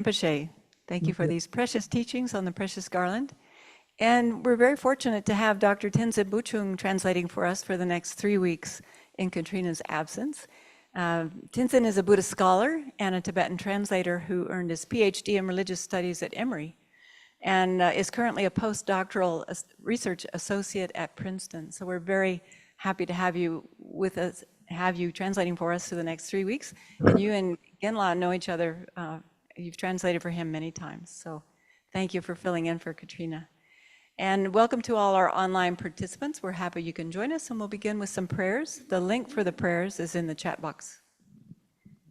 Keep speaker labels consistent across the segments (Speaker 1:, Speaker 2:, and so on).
Speaker 1: Rinpoche. Thank you for these precious teachings on the precious Garland. And we're very fortunate to have Dr. Tenzin Buchung translating for us for the next 3 weeks in Katrina's absence. Tenzin is a Buddhist scholar and a Tibetan translator who earned his PhD in religious studies at Emory and is currently a postdoctoral research associate at Princeton. So we're very happy to have you with us, have you translating for us for the next 3 weeks. And you and Genla know each other. You've translated for him many times. So thank you for filling in for Katrina. And welcome to all our online participants. We're happy you can join us, and we'll begin with some prayers. The link for the prayers is in the chat box.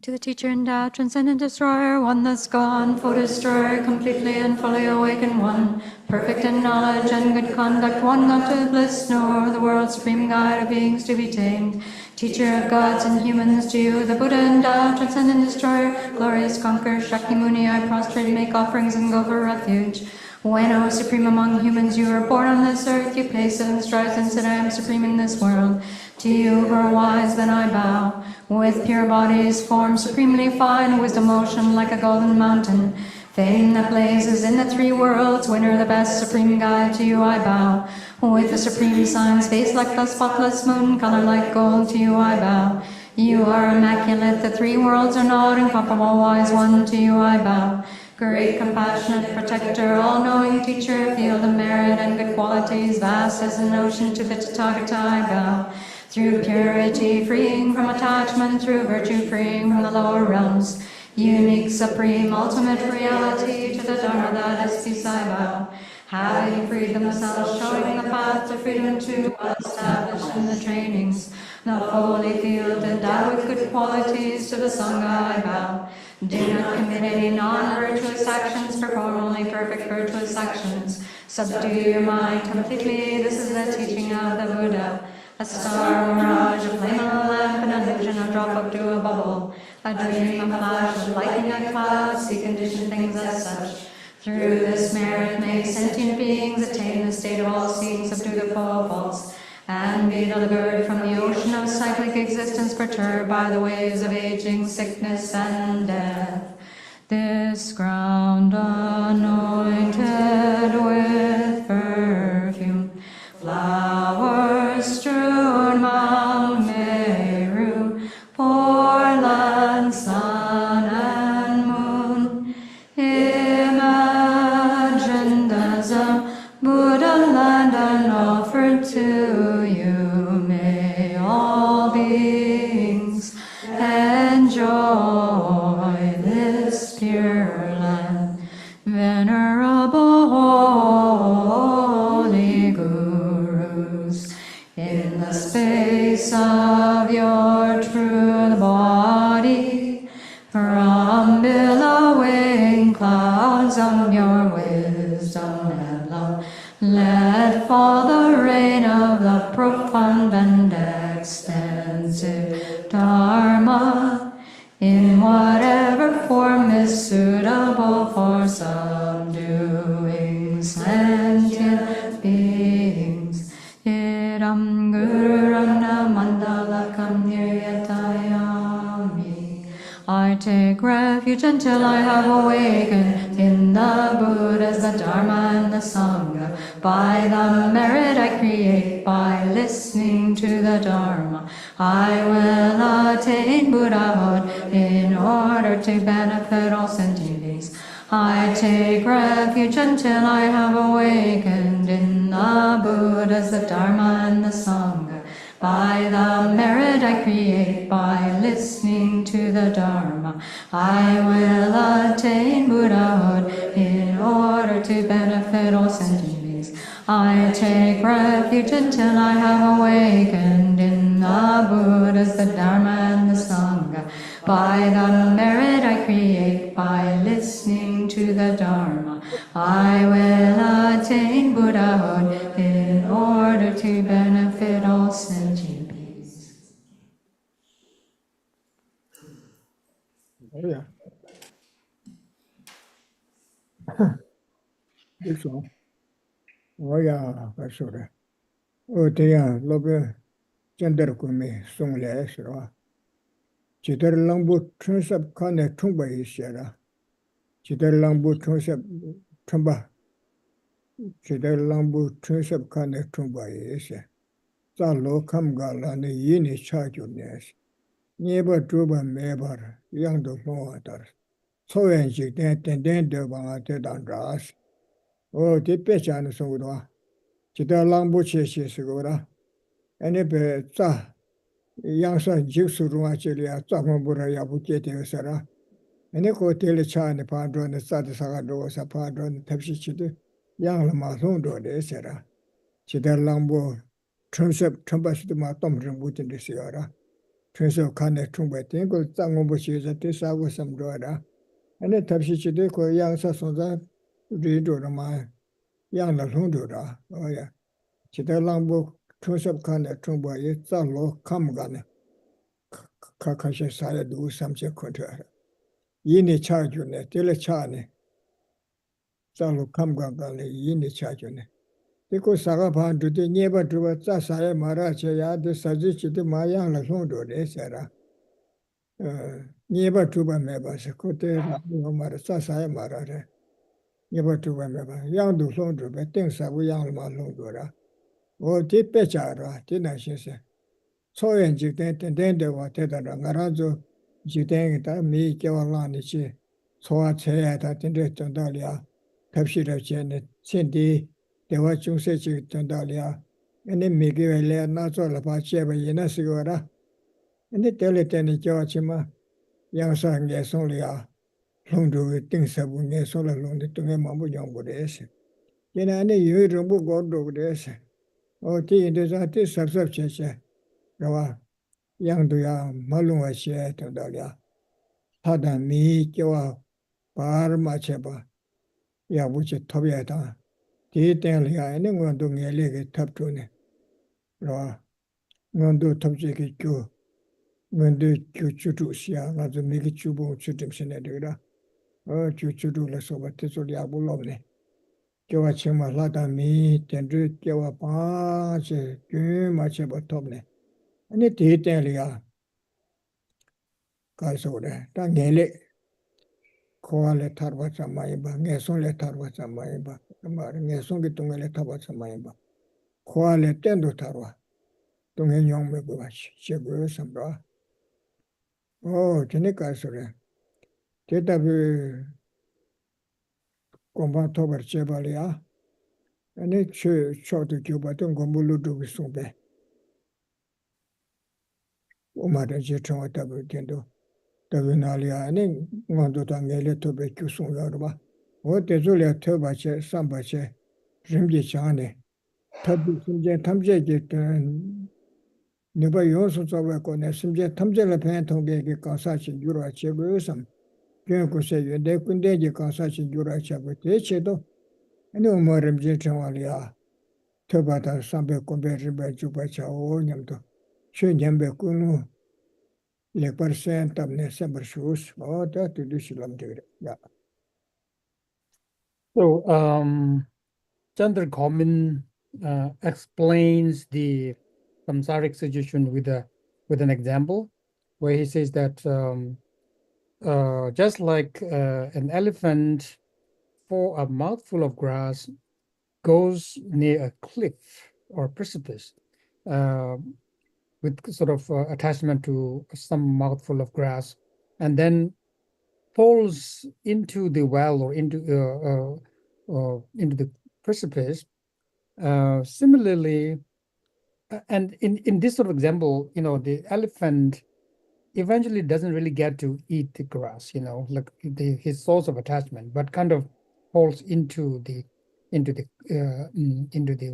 Speaker 2: To the teacher endowed, transcendent destroyer, one that's gone, full destroyer, completely and fully awakened one, perfect in knowledge and good conduct, one not to bliss nor the world's supreme guide of beings to be tamed, teacher of gods and humans, to you, the Buddha endowed, transcendent destroyer, glorious conqueror, Shakyamuni, I prostrate, make offerings and go for refuge. When, O supreme among humans, you were born on this earth, you paced 7 strides and said, I am supreme in this world. To you who are wise, then I bow. With pure bodies, form supremely fine, wisdom ocean like a golden mountain. Fame that blazes in the 3 worlds, winner the best, supreme guide, to you I bow. With the supreme signs, face like the spotless moon, color like gold, to you I bow. You are immaculate, the 3 worlds are not, incomparable wise one, to you I bow. Great, compassionate protector, all-knowing teacher, field of merit and good qualities, vast as an ocean, to the Tathagata I bow. Through purity, freeing from attachment, through virtue, freeing from the lower realms. Unique, supreme, ultimate reality, to the Dharma that is peace I bow. Having freed themselves, showing the path to freedom to establish in the trainings. The holy field endowed with good qualities, to the Sangha I bow. Do not commit any non-virtuous actions, perform only perfect virtuous actions. Subdue your mind completely, this is the teaching of the Buddha. A star, a mirage, a flame on a lamp, an illusion, a drop up to a bubble. A dream, a flash of lightning, a cloud, see conditioned things as such. Through this merit may sentient beings attain the state of all seeing, subdue the faults, and be delivered from the ocean of cyclic existence perturbed by the waves of aging, sickness, and death. This ground anointed with perfume, flowers strewn Mount Meru, foreland, sun and moon, imagined as a Buddha land and offered to you. May all beings enjoy this pure land. Venerable holy gurus, in the space of your true body, from billowing clouds of your wisdom and love, let fall the rain of the profound and extensive Dharma, in whatever form is suitable for subduing sentient beings. Idam gururana mandalakam niryatayami. I take refuge until I have awakened in the Buddhas, the Dharma, and the Sangha. By the merit I create, by listening to the Dharma, I will attain Buddhahood in order to benefit all sentient beings. I take refuge until I have awakened in the Buddhas, the Dharma, and the Sangha. By the merit I create, by listening to the Dharma, I will attain Buddhahood in order to benefit all sentient beings. I take refuge until I have awakened in the Buddhas, the Dharma, and the Sangha. By the merit I create, by listening to the Dharma, I will attain Buddhahood in order to benefit all sentient beings.
Speaker 3: Oh yeah. This one. Oh yeah, that's all right. Oh, dear, love gender me, song less. Chidar Lambu turns up Kane Tumba is Shara. Chidar Lambu Trunsep Trumba, Chidar Lambu Trunsep Kane Trumba is. Zalo Kam Galan Yini Chajunes. Never Druba Mebar, young the Moatar. So and she then the Bangate Dandras. Oh, the Pechan Soda. Chidar Lambu Cheshigora. And a bit. Yang sa jiksu runga chili ya tsamambura ya bukete yo sara. Ane ko tele cha ne pandro ne sati saka do sa pandro ne tapsi chidi yang la ma song do de sara. Chidar langbo chunsep chumba shidi ma tom rinbu tindi siyara. Chunsep kane chumba ting ko tsamambu shi za te sa wu sam do ra. Ane tapsi chidi ko yang sa song za ri do ra ma yang la song do ra. Oya. Chidar langbo chunsep kane chumba ye tsa lo kam gane. Kakasha saya do samche kontra. Yini charge tele chane. Salo kamgangale yini charge. Tiko saga pandu de nyeba druba tsa saya mara che ya de saji de mayang la londo de sera. Nyeba druba meba se kote mara tsa saya mara re. Nyeba druba meba yang du londo be ting sa bu yang ma londo ra. O ti pecha ra ti na se. 소연 직대 된데와 대다라 나라조 직대가 미 개월라니치 소화 제야다 된데 전달이야 갑시를 전에 신디 대화 중세지 전달이야 근데 미개월에 나서라 바치에 이나시거라 근데 때를 때는 저치마 양상에 송리야 홍도 띵서분에 소라 롱데 동에 마무 연구래서 얘네는 유의를 보고 그래서 어디에서 때 섭섭체체 Rawa yang do ya malunga she to dalia. Tada mi kiwa par ma cheba ya buche tobya ta. Ti ten liya ene ngondo ngele ke tap to ne. Rawa ngondo topje ke kyu ngondo kyu chutu siya ngazo mi ki chubu chutim sine dira. Kyu chutu la soba teso liya bulob ne. Kiwa chema lada mi tenru kiwa pa che kyu ma cheba top ne. Ane ti ten liya 가서래 다 내래 코알레 타르바자 마이바 내손레 타르바자 마이바 말 내손기 동엘레 타바자 마이바 코알레 땐도 타르와 동행 용매고 같이 제거 삼라 전에 가서래 대답이 공부 토벌 제발이야 아니 저도 교바던 공부로도 비송배 오마데 제청아 답을 된도 Tavinaliya ane ngondo ta ngele tobe kyusung yorba. O tezulya tobache, sambache, rimje chane. Tabi simje tamje ki nipa yonsu tsawe kone simje tamje la pen tongge ki kansa chi yura chego yosam. Kyon kuse yode kunde ki kansa chi yura chego te chedo. Ane umo rimje chawaliya. Toba ta sambe kumbe rimbe juba cha o nyamdo. Shun nyambe kunu. Lekparsen tamne sember shoes. Oh, that to do shilam tigre. Yeah.
Speaker 4: So, Chandra Gomin explains the samsaric situation with an example, where he says that just like an elephant for a mouthful of grass goes near a cliff or precipice with sort of attachment to some mouthful of grass, and then falls into the well or into the precipice. Similarly, and in this sort of example, the elephant eventually doesn't really get to eat the grass, like his source of attachment, but kind of falls into the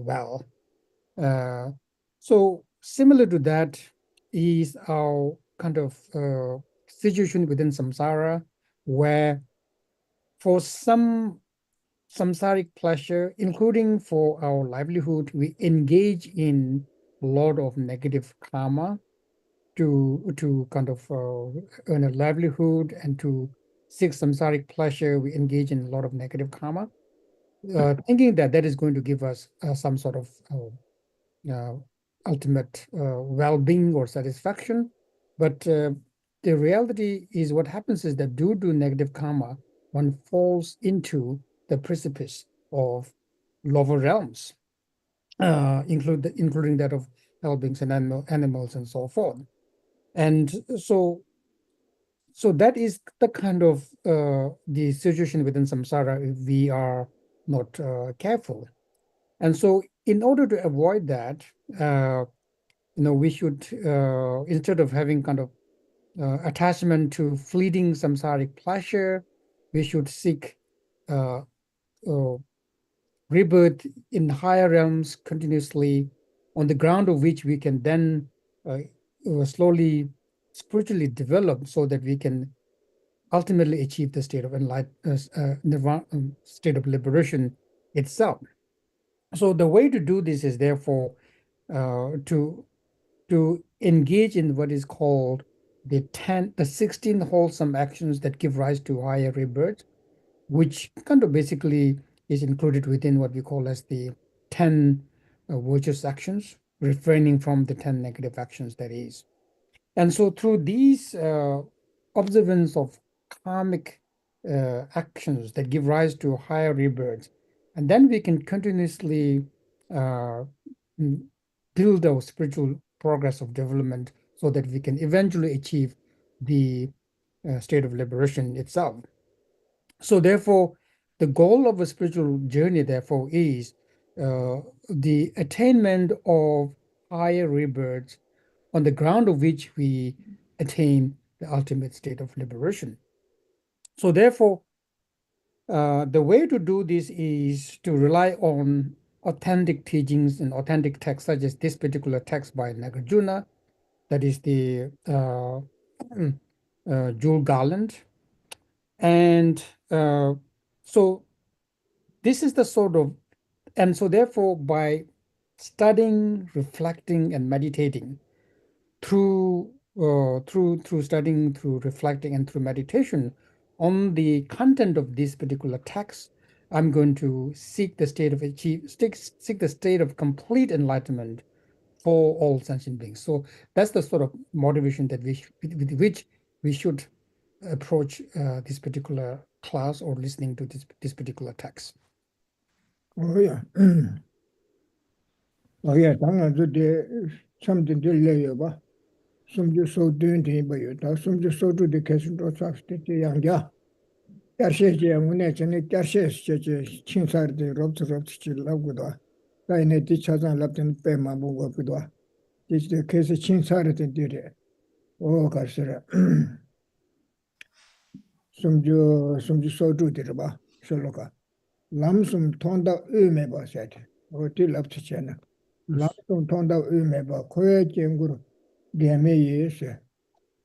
Speaker 4: well. So similar to that is our kind of situation within samsara, where for some samsaric pleasure, including for our livelihood, we engage in a lot of negative karma to kind of earn a livelihood, and to seek samsaric pleasure, we engage in a lot of negative karma, thinking that is going to give us some sort of ultimate well-being or satisfaction. But the reality is, what happens is that due to negative karma, one falls into the precipice of lower realms, including that of hell beings and animals and so forth. And so that is the kind of the situation within samsara if we are not careful. And so in order to avoid that, we should, instead of having kind of attachment to fleeting samsaric pleasure, we should seek rebirth in higher realms continuously, on the ground of which we can then slowly spiritually develop so that we can ultimately achieve the state of nirvana, state of liberation itself. So the way to do this is therefore to engage in what is called the 16 wholesome actions that give rise to higher rebirth, which kind of basically is included within what we call as the 10 virtuous actions, refraining from the 10 negative actions, that is. And so through these observance of karmic actions that give rise to higher rebirths, and then we can continuously build our spiritual progress of development so that we can eventually achieve the state of liberation itself. So therefore, the goal of a spiritual journey, therefore, is the attainment of higher rebirths on the ground of which we attain the ultimate state of liberation. So therefore, the way to do this is to rely on authentic teachings and authentic texts, such as this particular text by Nagarjuna, that is the Jewel Garland. And so this is the sort of, and so therefore by studying, reflecting, and meditating through studying, through reflecting, and through meditation on the content of this particular text, I'm going to seek the state of complete enlightenment for all sentient beings. So that's the sort of motivation that with which we should approach this particular class or listening to this particular text.
Speaker 3: Oh yeah. Oh yeah, 당연히 그 something 들려요 봐. 숨주 소드는 돼봐요. 다 숨주 소드도 계속 또 잡스티 양자. 야셰제 문에 전에 야셰제 친사르데 롭츠질라고도. 다이네 디차잔 랍든 빼마 보고도. 디스 계속 친사르데 되래. 오 가르스라. 숨주 소드들 봐. 솔로가. 람숨 통다 의메 봐셔야 어디 랍치잖아. 람숨 통다 의메 봐. 코에 쟁구로 게메예세.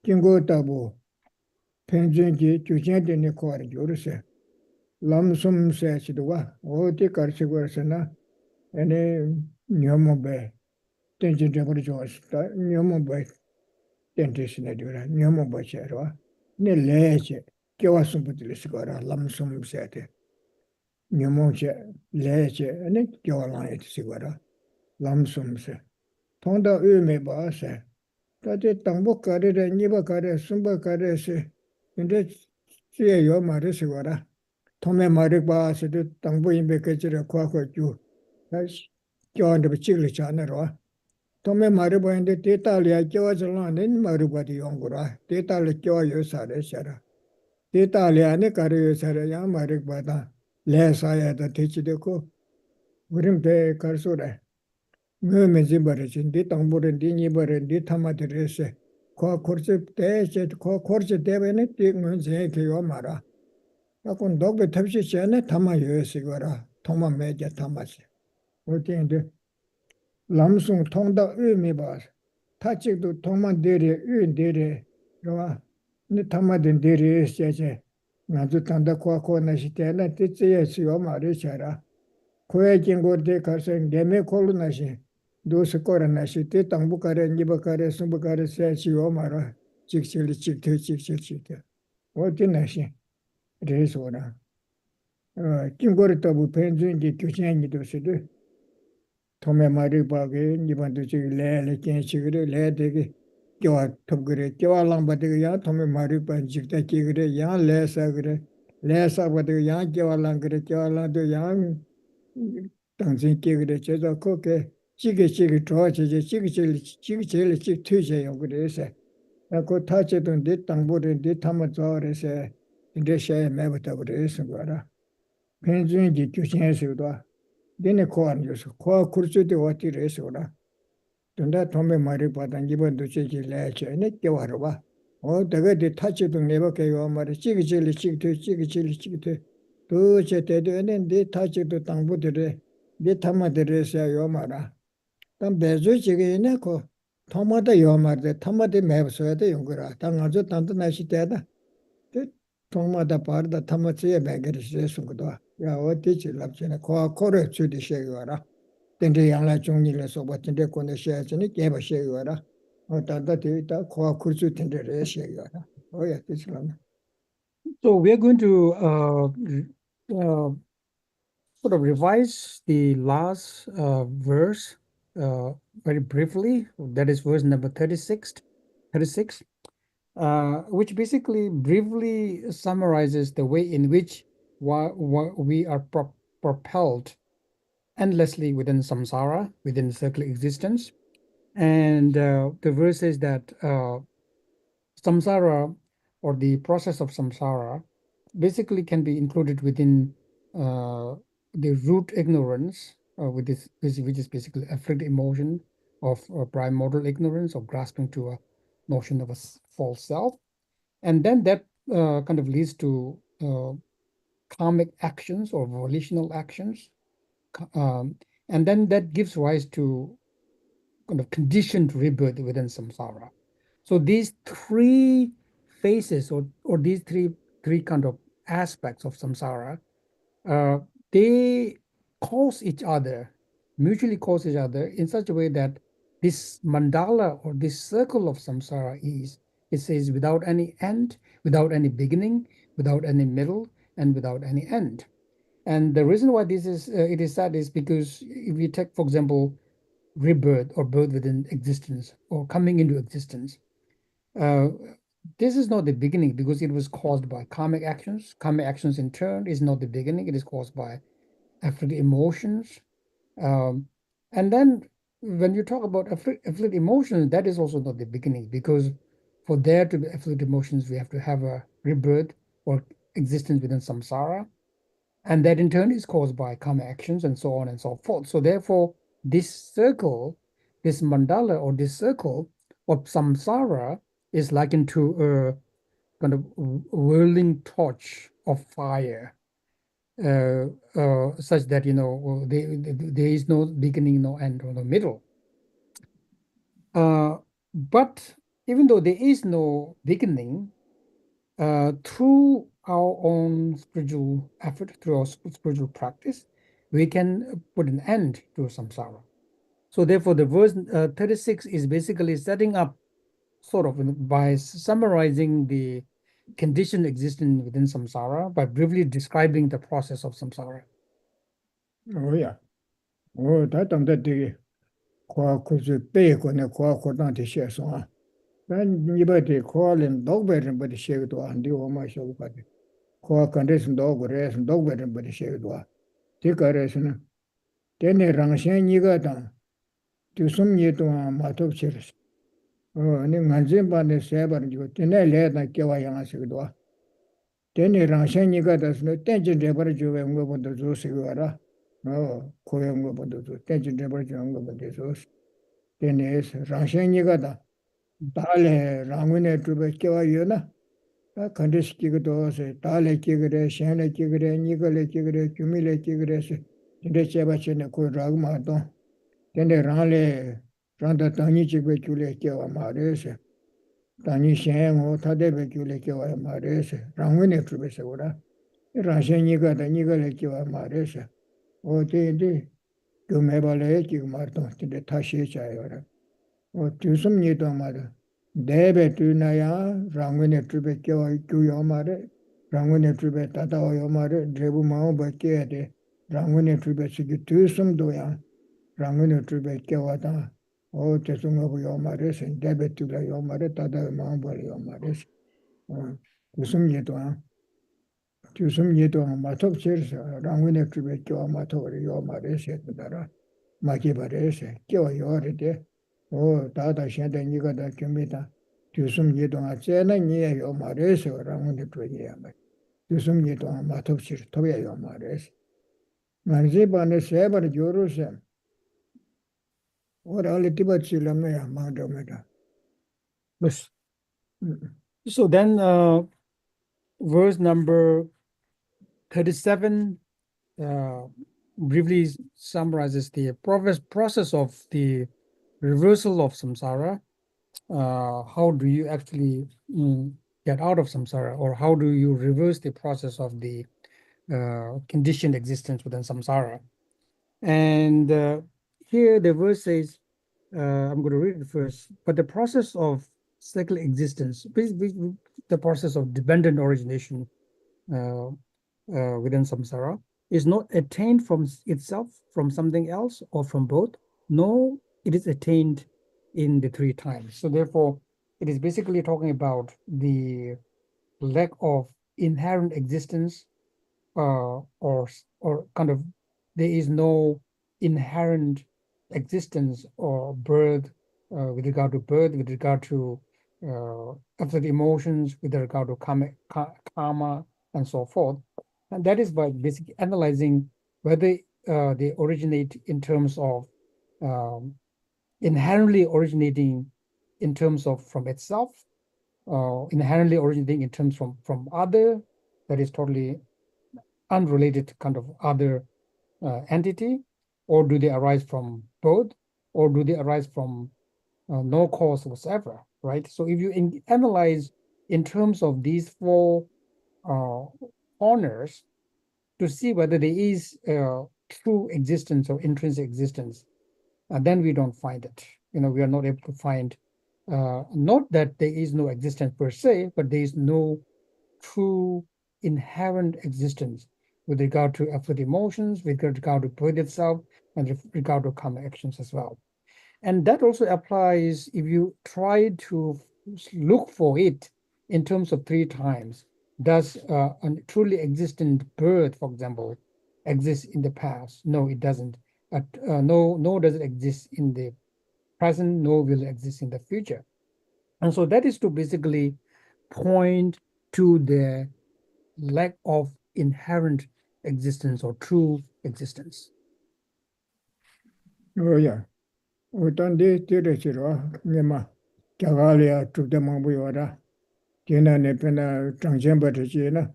Speaker 3: 쟁고다보 펜진기 주제되는 거를 요르세. 람숨 세치도와 어디 가르치고서나 에네 녀모베 땡진적으로 좋았다. 녀모베 땡티스네 되라. 녀모베셔와 네 레제 겨왔음 부들스거라 람숨 세테. 녀모제 레제 네 겨와라에 시거라 람숨세 통다 의메 바세 다데 땅복 가르레 니바 가르 숨바 가르세 근데 지에요 말을 시거라 통메 말을 바세도 땅복 임베 그지를 과거주 다시 겨한데 비치를 자네로 통메 말을 보는데 데이터리아 겨와절라는 말을 봐도 연구라 데이터를 겨와요 사례셔라 데이터리아네 가르요 사례야 말을 받아 레사야다 대치되고 우린 배 갈소래 뭐면지 버르진 디 땅보른 디니 버른 디 타마드레세 코 코르체 대체 코 코르체 대베네 띵문제 개요 마라 약간 독배 탑시 전에 타마 요시거라 통마 매제 타마시 어디인데 람숭 통다 의미 봐 타직도 통마 데레 의 데레 와 니 타마든 데레 세제 나도 탄다 코아코나 시테나 티치에시오 마르샤라 코에 징고데 가서 게메 콜나시 도스코라나시 티 땅부카레 니바카레 숨부카레 세시오 마라 직실리 직테 어디나시 레소라 징고르타부 펜준지 교신이도 시도 토메 마리바게 니반도 지 레레 켄시그레 레데게 겨와 톱그레 겨와랑 바데게 야 토메 마리바 직다 기그레 야 레사그레 less about the young Jawalan, the young dancing kid, the cook, chiggy, torch, chiggy, Tuesday, of this. I could touch it on the Tambut and the Tamazor in the share method of this. Pension, the Tushan, then a corn use, call Kursu, what it is. Tunda Tommy Maripat and given to Chiki Latch and it Yawarva. Oh, the way they touch it on never came on my chicky chili, chick to do chet and then they touch it to Tambu today. They tamata resa yomara. Tam bezu chiki in echo. Tomata yomar, the tamati map so the younger. Tangazo Tanta Nashiteda. The Tomata part the Tamatsia bagger is Sungua. Ya, what teacher loves in a core to the Shagara. Tende yangla chungni le soba tende kone shaya chini keba shaya wara. O tanda tita kwa kursu tende re shaya wara. Oh yeah, this one.
Speaker 4: So we are going to sort of revise the last verse very briefly. That is verse number 36, which basically briefly summarizes the way in which we are propelled endlessly within samsara, within circular existence. And the verse says that samsara, or the process of samsara, basically can be included within the root ignorance, which is basically afflicted emotion of primordial ignorance, or grasping to a notion of a false self. And then that kind of leads to karmic actions or volitional actions. And then that gives rise to kind of conditioned rebirth within samsara. So these three phases, or these three kind of aspects of samsara, they cause each other, mutually cause each other in such a way that this mandala, or this circle of samsara, it says without any end, without any beginning, without any middle, and without any end. And the reason why this is it is said is because if you take, for example, rebirth or birth within existence or coming into existence, this is not the beginning because it was caused by karmic actions. Karmic actions in turn is not the beginning. It is caused by afflicted emotions. And then when you talk about afflicted emotions, that is also not the beginning, because for there to be afflicted emotions, we have to have a rebirth or existence within samsara. And that in turn is caused by karma actions and so on and so forth. So therefore, this circle, this mandala or this circle of samsara is likened to a kind of whirling torch of fire, such that, there is no beginning, no end, or no middle. But even though there is no beginning, through our own spiritual effort, through our spiritual practice, we can put an end to samsara. So therefore, the verse 36 is basically setting up, sort of by summarizing the condition existing within samsara, by briefly describing the process of samsara.
Speaker 3: Oh yeah. Oh, that on the kwa kursu pay kone kwa kodan te shaya songa. Then nibati kwa len dog berin badi shaya to andi oma shabu kati. Kwa kandesin dog resin dog berin badi shaya to. Tika resin. Tene rangshen niga tang. Tusum nye to matop chiris. Oh, ni nganzin pa ne sabar jigo. Tene le tang kewa yanga shaya to. Tene rangshen niga tasno tenjin rebar juwe ngo bodo zo shaya ra. Oh, koyo ngo bodo zo. Tenjin rebar juwe ngo bodo zo. Tene es rangshen niga tang. Dale rangune trube kewa yona. Kandis kigo se dale kigre, shene kigre, nigale kigre, kumile kigre se. Tende cheba chene ko ragma don. Tende rangle randa tani chibe kyule kewa mare se. Tani shen o tadebe kyule kewa mare se. Rangune trube se ora. Rangshen nigada nigale kewa mare se. O tende kumebale kigo marton. Tende tashi chayora. O tusum nido mare. Debe tu na ya rangune trube kyo yo mare rangune trube tata yo mare drebu mao ba ke de rangune trube sigi tu sum do ya rangune trube kyo ta o te sum go yo mare sen debe tu la yo mare tata mao ba yo mare tu sum ye to 주섬 예동 마톱 제르서 랑원에 주베 교 마톱을 요 말에서 그다라 마기 바레서 교 요르데 오 다다 현대 니가 다 겸이다 주섬 예동아 쟤는 니에 요 말에서 랑원에 주야 말 주섬 예동 마톱 실 토베 요 말에서 만지반에 세바르 조르세 오라리 티바치라메야 마도메다
Speaker 4: Yes. So then verse number 37 briefly summarizes the process of the reversal of samsara. How do you actually get out of samsara, or how do you reverse the process of the conditioned existence within samsara? And here the verse says, I'm going to read it first, but the process of cyclic existence, the process of dependent origination within samsara, is not attained from itself, from something else, or from both. No, it is attained in the three times. So therefore, it is basically talking about the lack of inherent existence, or kind of there is no inherent existence or birth with regard to birth, with regard to after the emotions, with regard to karma, and so forth. And that is by basically analyzing whether they originate in terms of inherently originating in terms of from itself, inherently originating in terms from other, that is totally unrelated kind of other entity, or do they arise from both, or do they arise from no cause whatsoever, right? So if you analyze in terms of these four corners to see whether there is true existence or intrinsic existence, then we don't find it. We are not able to find, not that there is no existence per se, but there is no true inherent existence with regard to effort emotions, with regard to birth itself, and with regard to karma actions as well. And that also applies if you try to look for it in terms of three times. Does a truly existent birth, for example, exist in the past? No, it doesn't. Nor does it exist in the present, nor will it exist in the future. And so that is to basically point to the lack of inherent existence or true existence.
Speaker 3: 오야 오단데 데레지로 네마 갸갈이야 주데망부요라 제나네 페나 장전버지나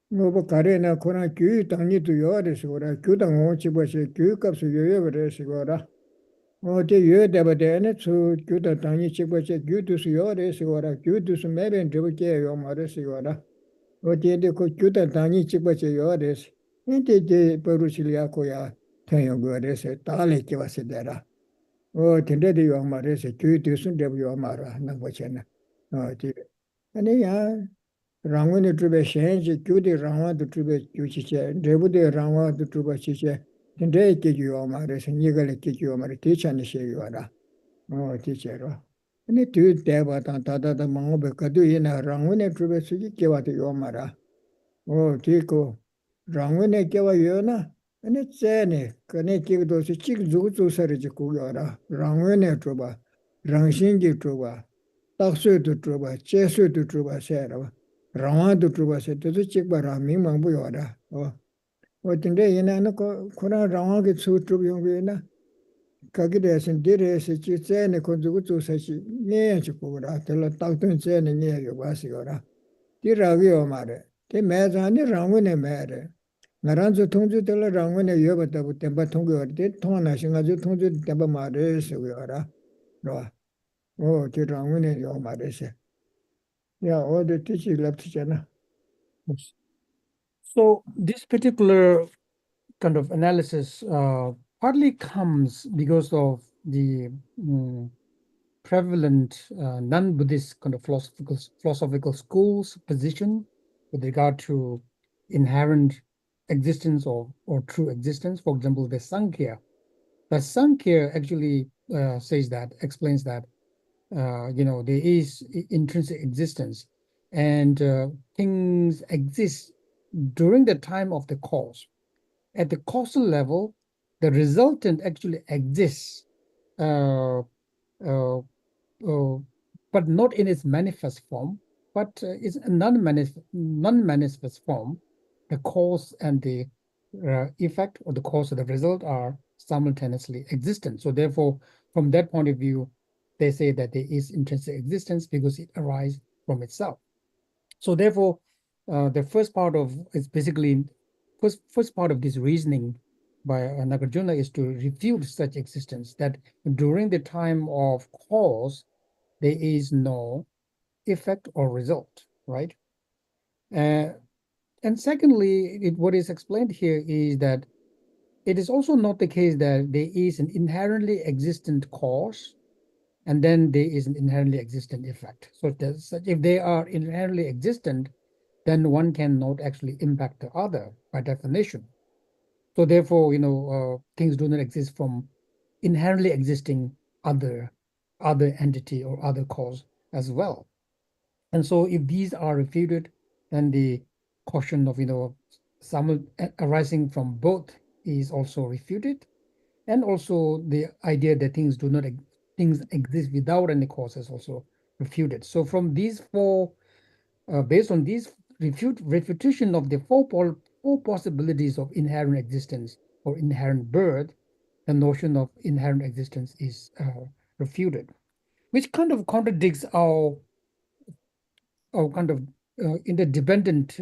Speaker 3: 뭐버 가레나 코나 규 당니도 요레시고라 규당 오치버시 규값이 요요버레시고라 어디 요데버데네 수 규다 당니 치버시 규두스 요레시고라 규두스 메벤 드버게 요 마레시고라 어디에데 그 규다 당니 치버시 요레시 인데데 버루실리아코야 태용거레세 달레 끼와세데라 텐데데 요 마레세 규두스 데버 요 마라 나보체나 어디 아니야 랑원의 주베 셴지 규디 랑와도 주베 규치체 데부데 랑와도 주베 치체 근데 깨규어 말에서 니가를 깨규어 말에 대찬이 쉐요라 티체로 아니 뒤 대바다 다다다 망고베 가도 이나 랑원의 주베 쓰기 깨와도 요 말아 뒤고 랑원의 깨와 요나 아니 쟤네 그네 끼도 찍 주주서리지 고요라 랑원의 주바 랑신기 주바 딱수도 주바 제수도 주바 쉐라 rāngā trūpa sē, tētū chikpa rāmī māngbū yōrā. Tēndē yinā nā kōrā rāngā kī tsū trūpa yōngbī yinā, kāki rēsī, dī rēsī chī tsē nē kōnzu kū tsū sā chī, nyē chī kūrā, tēlā tāk tūñ tsē nē nyē yō bā sī yōrā. Tī rāgī yō mā rē, tē mē zā nē rāngu nē mē rē. Ngā rāng tsū tōng tsū tēlā rāngu nē yō bā tabu tēmbā tōng yōrā, tē tōng nā shī ngā tsū tōng tsū tēmbā mā rē sī yōrā. Tī rāngu nē yō mā rē sī. Yeah, all the teaching left to
Speaker 4: So this particular kind of analysis partly comes because of the prevalent non-Buddhist kind of philosophical schools position with regard to inherent existence or true existence. For example, the Sankhya. The Sankhya actually explains that there is intrinsic existence, and things exist during the time of the cause. At the causal level, the resultant actually exists, uh, uh, but not in its manifest form, but it's a non-manifest form. The cause and the effect, or the cause or the result, are simultaneously existent. So therefore, from that point of view, they say that there is intrinsic existence because it arises from itself. So therefore, the first part of is basically first part of this reasoning by Nagarjuna is to refute such existence, that during the time of cause, there is no effect or result, right? And secondly, what is explained here is that it is also not the case that there is an inherently existent cause and then there is an inherently existent effect. So if they are inherently existent, then one cannot actually impact the other by definition. So therefore, things do not exist from inherently existing other entity or other cause as well. And so if these are refuted, then the caution of some arising from both is also refuted, and also the idea that things exist without any cause is also refuted. So from these four, based on these refutation of the four possibilities of inherent existence or inherent birth, the notion of inherent existence is refuted, which kind of contradicts our kind of interdependent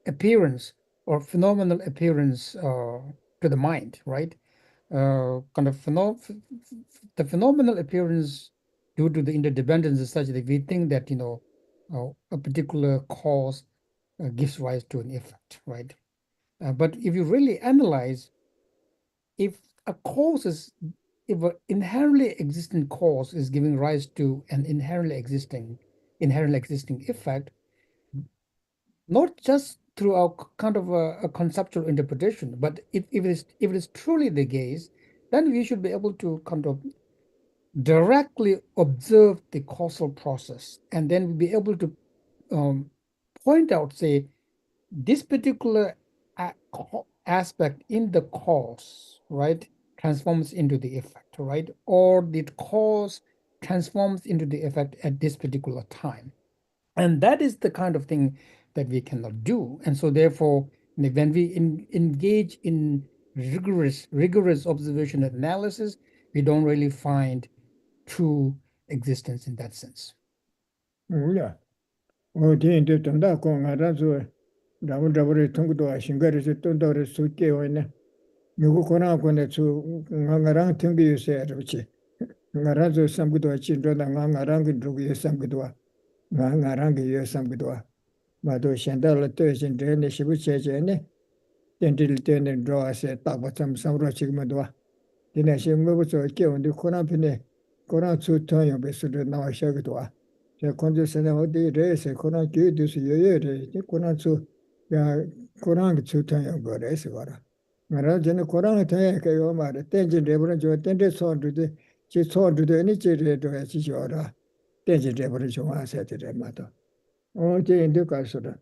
Speaker 4: appearance or phenomenal appearance to the mind, right? Kind of the phenomenal appearance due to the interdependence is such that we think that a particular cause gives rise to an effect, right? But if you really analyze, if a cause is if an inherently existing cause is giving rise to an inherently existing effect, not just through a kind of a conceptual interpretation, but if it is truly the case, then we should be able to kind of directly observe the causal process, and then we'll be able to point out, say, this particular aspect in the cause, right, transforms into the effect, right? Or the cause transforms into the effect at this particular time. And that is the kind of thing that we cannot do. And so therefore, when we engage in rigorous observation and analysis, we don't really find true existence in that sense.
Speaker 3: Yeah. Oh, the Tunda Kong, Rabu Tungudo, Shingaris, Tundor, Suke, when you go on to Nangarang Tungu, you said, which Narazo Sambudo, children, and Nangarang, Drugi, Sambudua, Nangarang, Sambudua, Mado Shandala, Tursin, Dene, Shibuche, then till ten and draw us a tap of some Rochig Madua. Then I shall move to a kill on the Konapine, Koran to Toyo, Besud, now Shagadua. The condition of the race, a Koran Kidus, the Koran to Koran to Toyo, God, as well. Marajan Koran take a Omar, attention, Reverend, attended son to the she saw to the initiator to a Chishora, attention, Reverend, I said to the matter. Oh, Jane Ducasura.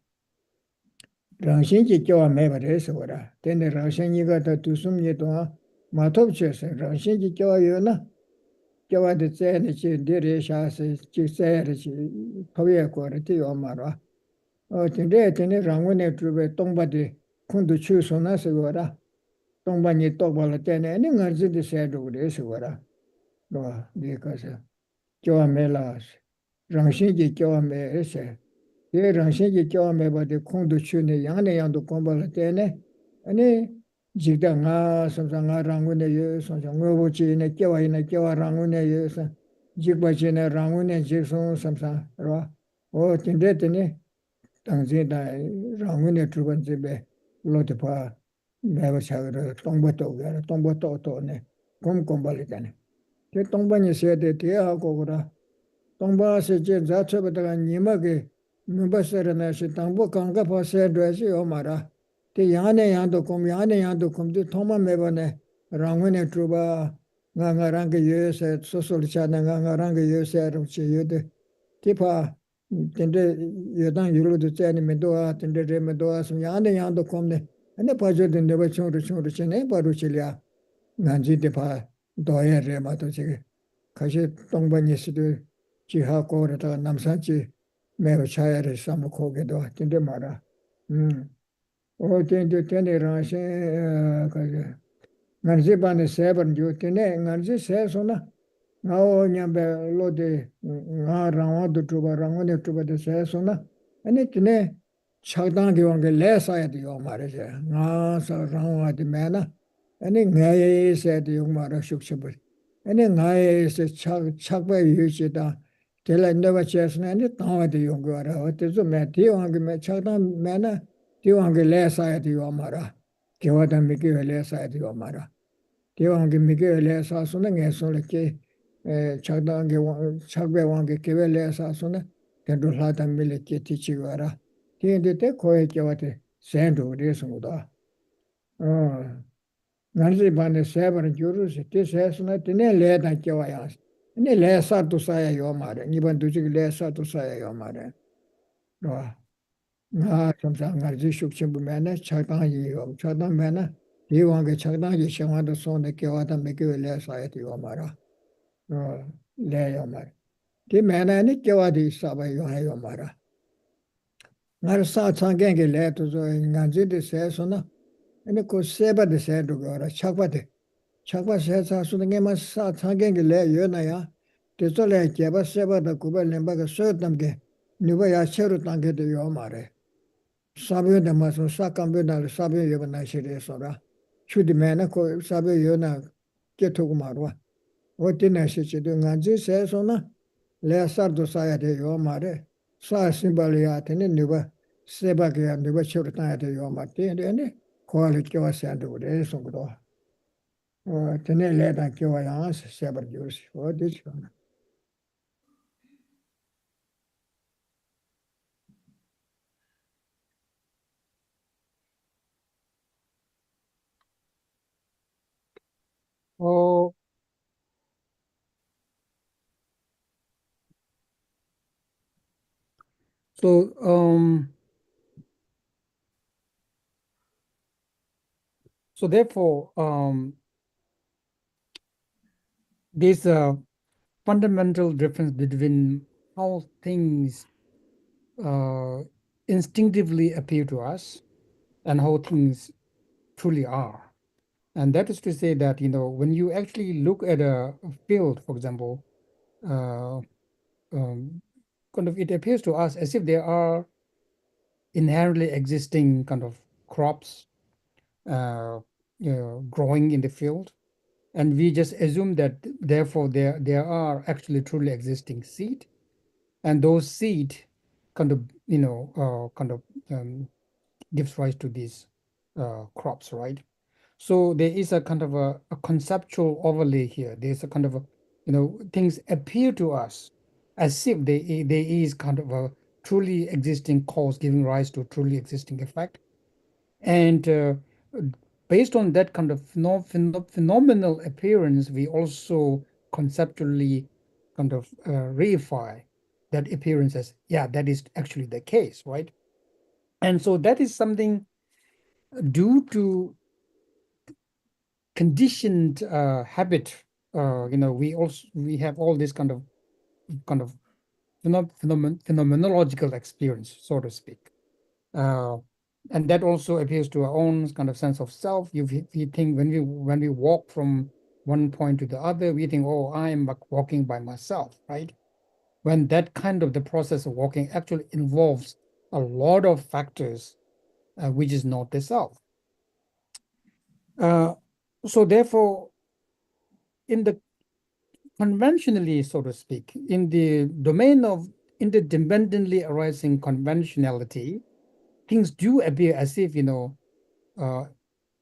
Speaker 3: Rangshinji Kyawa Meba Resora, then the Rangshin got to sum Yetua, Matopches, Rangshinji Kyawa Yona, Kyawa the Zenich, Dirisha, Chisarichi, Pavia quality or Mara. Oh, today, Tene Rangone to be Tombadi, Kundu choose on Asagora, Tombani Tobalatene, and in the said of Resora. No, because Kyawa Melas, Rangshinji Kyawa Me. Ye rangshinji kyawa meba de kongdo chune yangne yangdo kombala tene, ane jikda nga samsa nga rangu ne ye, samsa ngobo chi ne kyawa rangu ne ye, jikba chi ne rangu ne jikson samsa, rwa. O tinde tene, tangzi da rangu ne truban zibe, loti pa meba chagara, tongba to ne, kombali tene. Te tongba nye se de te ha kogura, tongba se je za chobataga nima ge, Numbasarana, she tambo kanga pa said, Omara. The Yane Yando kum, the Toma Mebane, Rangune Truba, Nangaranga Yus at Social Chana, Nangaranga Yus at Chiyude, Tipa, tende yodang yulu de chani medoa, tende re medoa, some yanda comne, and the pajo de never chong chene, baruchilia, Nanji de pa, doya re matochi, Kashi Tongbani Sidu, Jiha Korata, Namsanchi, Mero Chayare, Sam Kogedo, tende mara. O tende ranche, Nanji bane seven, you tene, Nanji says on ngao nyambe lo de nga rangwa du tuba rangwa de tuba de se so na ane tine chagdang ge wang ge le sa ya de yo ma re je nga sa rangwa de me na ane nga ye se de yo ma ra shuk shub ane nga ye se chag ba yu chi da de la ne ba che na ane ta wa de yo ga ra o te zo me de wang ge me chagdang me na de wang ge le sa ya de yo ma ra ge wa da me ge le sa ya de yo ma ra de wang ge me ge le sa so na nge so le ke chagdange chagbe wange kevele sa sona kendo lata mile ke tichi wara tiende te koe ke wate sendo resunguda nganzi bane sebar juru se te sesona tene le da ke waya ne le sa tu sa ya yo mare ni ban tu chi le sa tu sa ya yo mare ro nga samsa ngarji shuk chimbu mena chagdang yi yo chagdang mena di wange chagdang yi shangwa da sona ke wata me ke le sa ya yo mara le yo mare Ti mena ni kyewa di saba yo ha yo mara. Ngar sa changen ge le to zo nganji de se so na. Ene ko seba de se do go ra chakpa de. Chakpa se sa so nge ma sa changen ge le yo na ya. De zo le jeba seba da ku ba lemba ga so tam ge. Ni ba ya cheru tang ge de yo mare. Sabyo de ma so sa kambyo na sabyo yo ba na shi de so ra. Chu di mena ko sabyo yo na ke to ku marwa. O ti na shi chi de nganji se so na. Le sardo saya de yo mare sa simbalia tene nuba seba ke nuba churta de yo mate ne quality ke sandu de so go tene le da ke wa ya sebar jus o de chona
Speaker 4: Oh, so so therefore there's a fundamental difference between how things instinctively appear to us and how things truly are. And that is to say that, when you actually look at a field, for example, uh, it appears to us as if there are inherently existing kind of crops growing in the field. And we just assume that therefore there are actually truly existing seed, and those seed kind of gives rise to these crops, right? So there is a kind of a conceptual overlay here. There's a kind of things appear to us as if there is kind of a truly existing cause giving rise to a truly existing effect. And based on that kind of phenomenal appearance, we also conceptually kind of reify that appearance as, yeah, that is actually the case, right? And so that is something due to conditioned habit. We have all this kind of phenomenological experience, so to speak. And that also appears to our own kind of sense of self. We think when we walk from one point to the other, we think, oh, I am walking by myself, right? When that kind of the process of walking actually involves a lot of factors, which is not the self. So therefore, in the conventionally, so to speak, in the domain of interdependently arising conventionality, things do appear as if,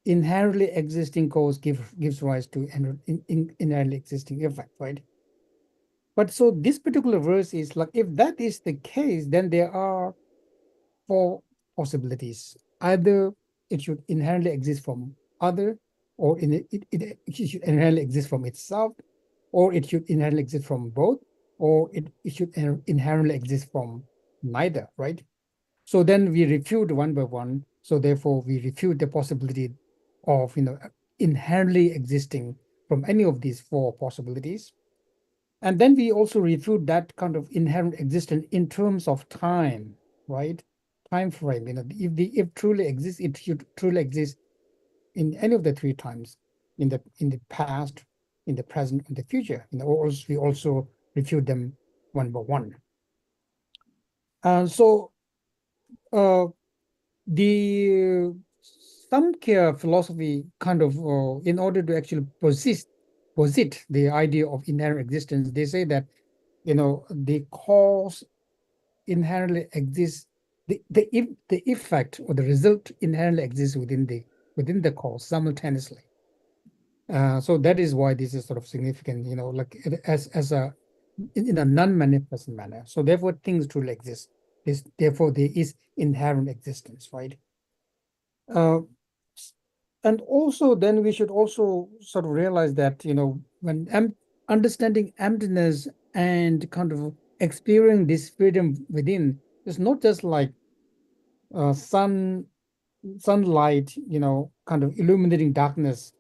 Speaker 4: inherently existing cause gives rise to inherently existing effect, right? But so this particular verse is like, if that is the case, then there are four possibilities. Either it should inherently exist from other, or it should inherently exist from itself, or it should inherently exist from both, or it should inherently exist from neither, right? So then we refute one by one. So therefore, we refute the possibility of inherently existing from any of these four possibilities. And then we also refute that kind of inherent existence in terms of time, right? Time frame. If truly exists, it should truly exist in any of the three times, in the past, in the present, and the future. Or we also refute them one by one. So the Samkhya philosophy kind of, in order to actually posit the idea of inherent existence, they say that the cause inherently exists, the effect or the result inherently exists within the cause simultaneously. So that is why this is sort of significant, like as a in a non-manifest manner. So therefore, things truly exist. Therefore, there is inherent existence, right? And also, then we should also sort of realize that when understanding emptiness and kind of experiencing this freedom within, it's not just like sunlight, kind of illuminating darkness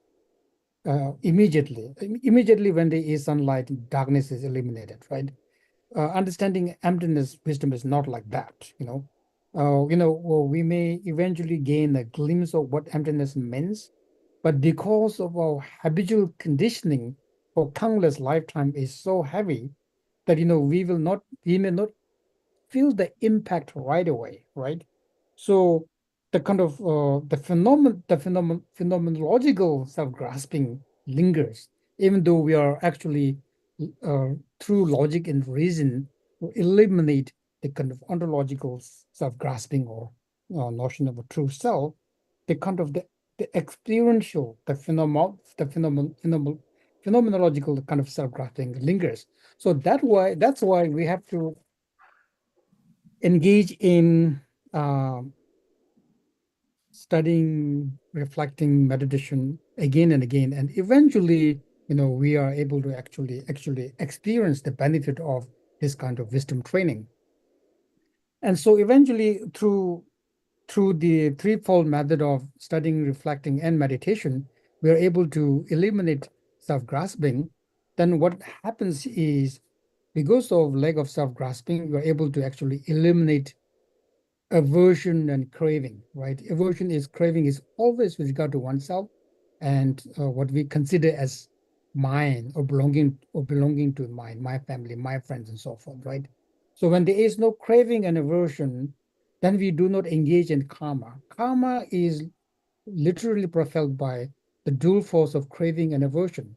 Speaker 4: immediately. Immediately when there is sunlight, darkness is eliminated, right? Understanding emptiness wisdom is not like that. Well, we may eventually gain a glimpse of what emptiness means, but because of our habitual conditioning for countless lifetime is so heavy that we may not feel the impact right away, right? So the kind of the phenomenological self-grasping lingers, even though we are actually through logic and reason eliminate the kind of ontological self-grasping or notion of a true self, the kind of the experiential, phenomenological kind of self-grasping lingers. So that's why we have to engage in studying, reflecting, meditation again and again, and eventually, we are able to actually experience the benefit of this kind of wisdom training. And so eventually, through the threefold method of studying, reflecting, and meditation, we are able to eliminate self-grasping. Then what happens is, because of lack of self-grasping, we are able to actually eliminate aversion and craving, right? Craving is always with regard to oneself and what we consider as mine or belonging to mine, my family, my friends, and so forth, right? So when there is no craving and aversion, then we do not engage in karma. Karma is literally propelled by the dual force of craving and aversion.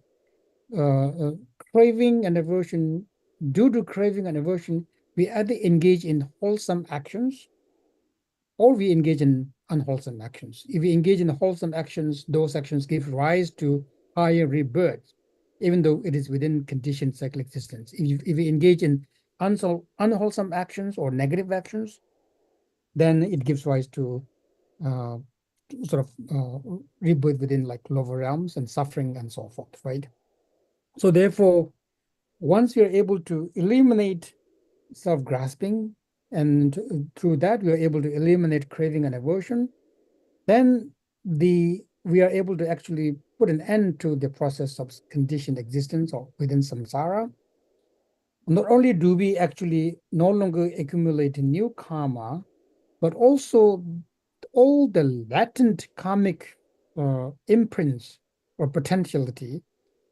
Speaker 4: Craving and aversion, due to craving and aversion, we either engage in wholesome actions or we engage in unwholesome actions. If we engage in wholesome actions, those actions give rise to higher rebirth, even though it is within conditioned cyclic existence. If we engage in unwholesome actions or negative actions, then it gives rise to sort of rebirth within like lower realms and suffering and so forth, right? So therefore, once we are able to eliminate self-grasping, and through that we are able to eliminate craving and aversion, then we are able to actually put an end to the process of conditioned existence or within samsara. Not only do we actually no longer accumulate new karma, but also all the latent karmic imprints or potentiality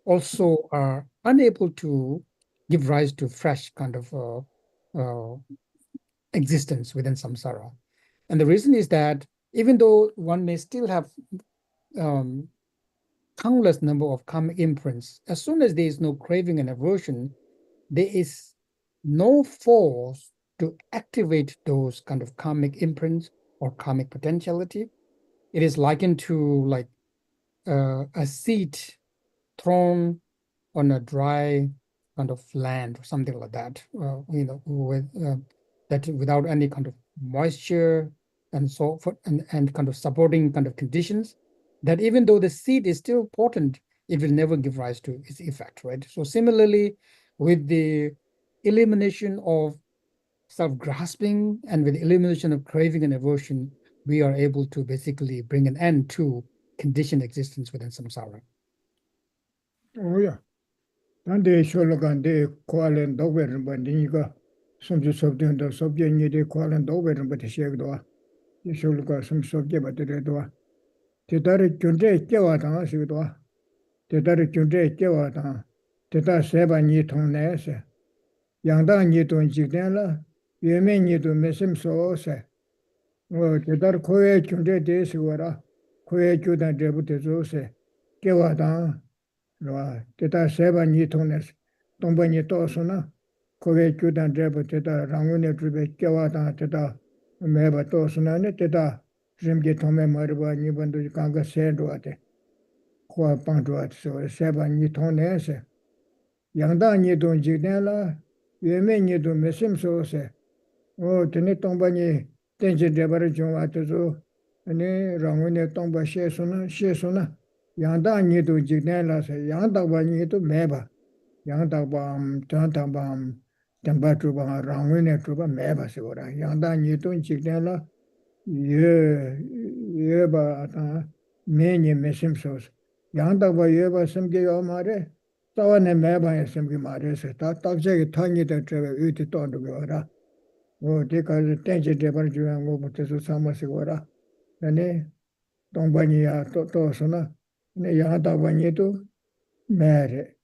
Speaker 4: also are unable to give rise to fresh kind of existence within samsara. And the reason is that even though one may still have countless number of karmic imprints, as soon as there is no craving and aversion, there is no force to activate those kind of karmic imprints or karmic potentiality. It is likened to like a seed thrown on a dry kind of land or something like that, with that without any kind of moisture and so forth, and kind of supporting kind of conditions, that even though the seed is still potent, it will never give rise to its effect, right? So similarly, with the elimination of self-grasping, and with elimination of craving and aversion, we are able to basically bring an end to conditioned existence within samsara.
Speaker 3: Oh yeah. And they show look on the qualent over but Niga, some something the subject needed qualent over but the shake door. You show look at some subject but the door. The Dari Junde Jawata, she door. The Dari Junde Jawata. The Dar Seba Niton Ness. Yangda Niton Jigdela. You may need to miss him so say. Oh, the Dar Koe Junde days were. Koe Judan Debute say. Jawata. Teta seba ni tones, tomba ni tosuna, kowe kyudan dreba teta rangune drube kewatan teta meba tosuna ne teta rimge tome marba ni bandu kanga sendo ate, kwa pandu ate so seba ni tones, yangda ni don jigden la, yeme ni don mesim so se, o tene tomba ni tenje dreba jong ate so, ane rangune tomba she suna, yangda ni do jigden la se yangda ba ni do meba yangda ba tan ba tamba tu ba rangwe ne tu ba meba se ora yangda ni do jigden la ye ba ta me ni mesim so yangda ba ye ba sim ge yo mare tawa ne meba ye sim ge mare se ta je ge ta ni de tre yu ti ton do ora o de ka ten je de bar ju ngo bo te so sama se ora ne tongba ni ya to so na ne yangda ba ni do mere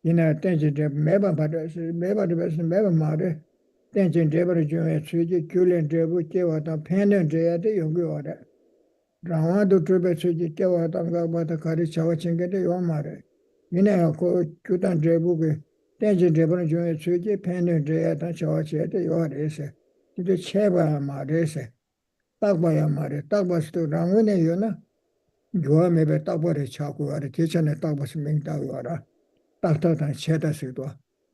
Speaker 3: ina tenje de meba bada meba de bes meba mare tenje de bar jo e chuje kulen de bu che wa ta phen de ya de yong yo de rawa do trebe chuje che wa ta ga ba ta kari chawa chinge de yo mare ina ko kutan de bu ge tenje de bar jo e chuje phen de ya ta chawa che de yo de se de che ba mare se tak ba ya mare tak ba sto rawa ne yo na jo me be tak ba re cha ko are te chane tak ba se ming ta yo ra 딱딱한 체다시도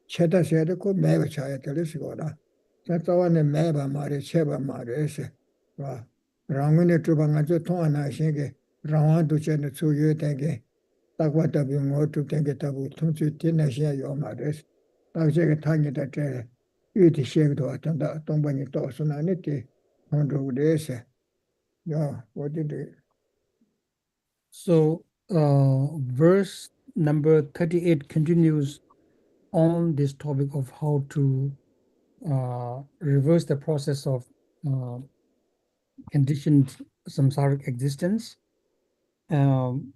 Speaker 3: 체다시에도 그 매가 차야 될 시고라 자자원에 매바 말에 체바 말에서 와 랑은의 주방아주 통하나 신게 랑완도 전에 주요 되게 딱와다 병어도 되게 다고 통주 되나시야 요 말에서 딱제가 타니다 제 유디 시에도 왔다 동반이 또 선안했지 혼도에서 야 어디데
Speaker 4: So, verse number 38 continues on this topic of how to reverse the process of conditioned samsaric existence. And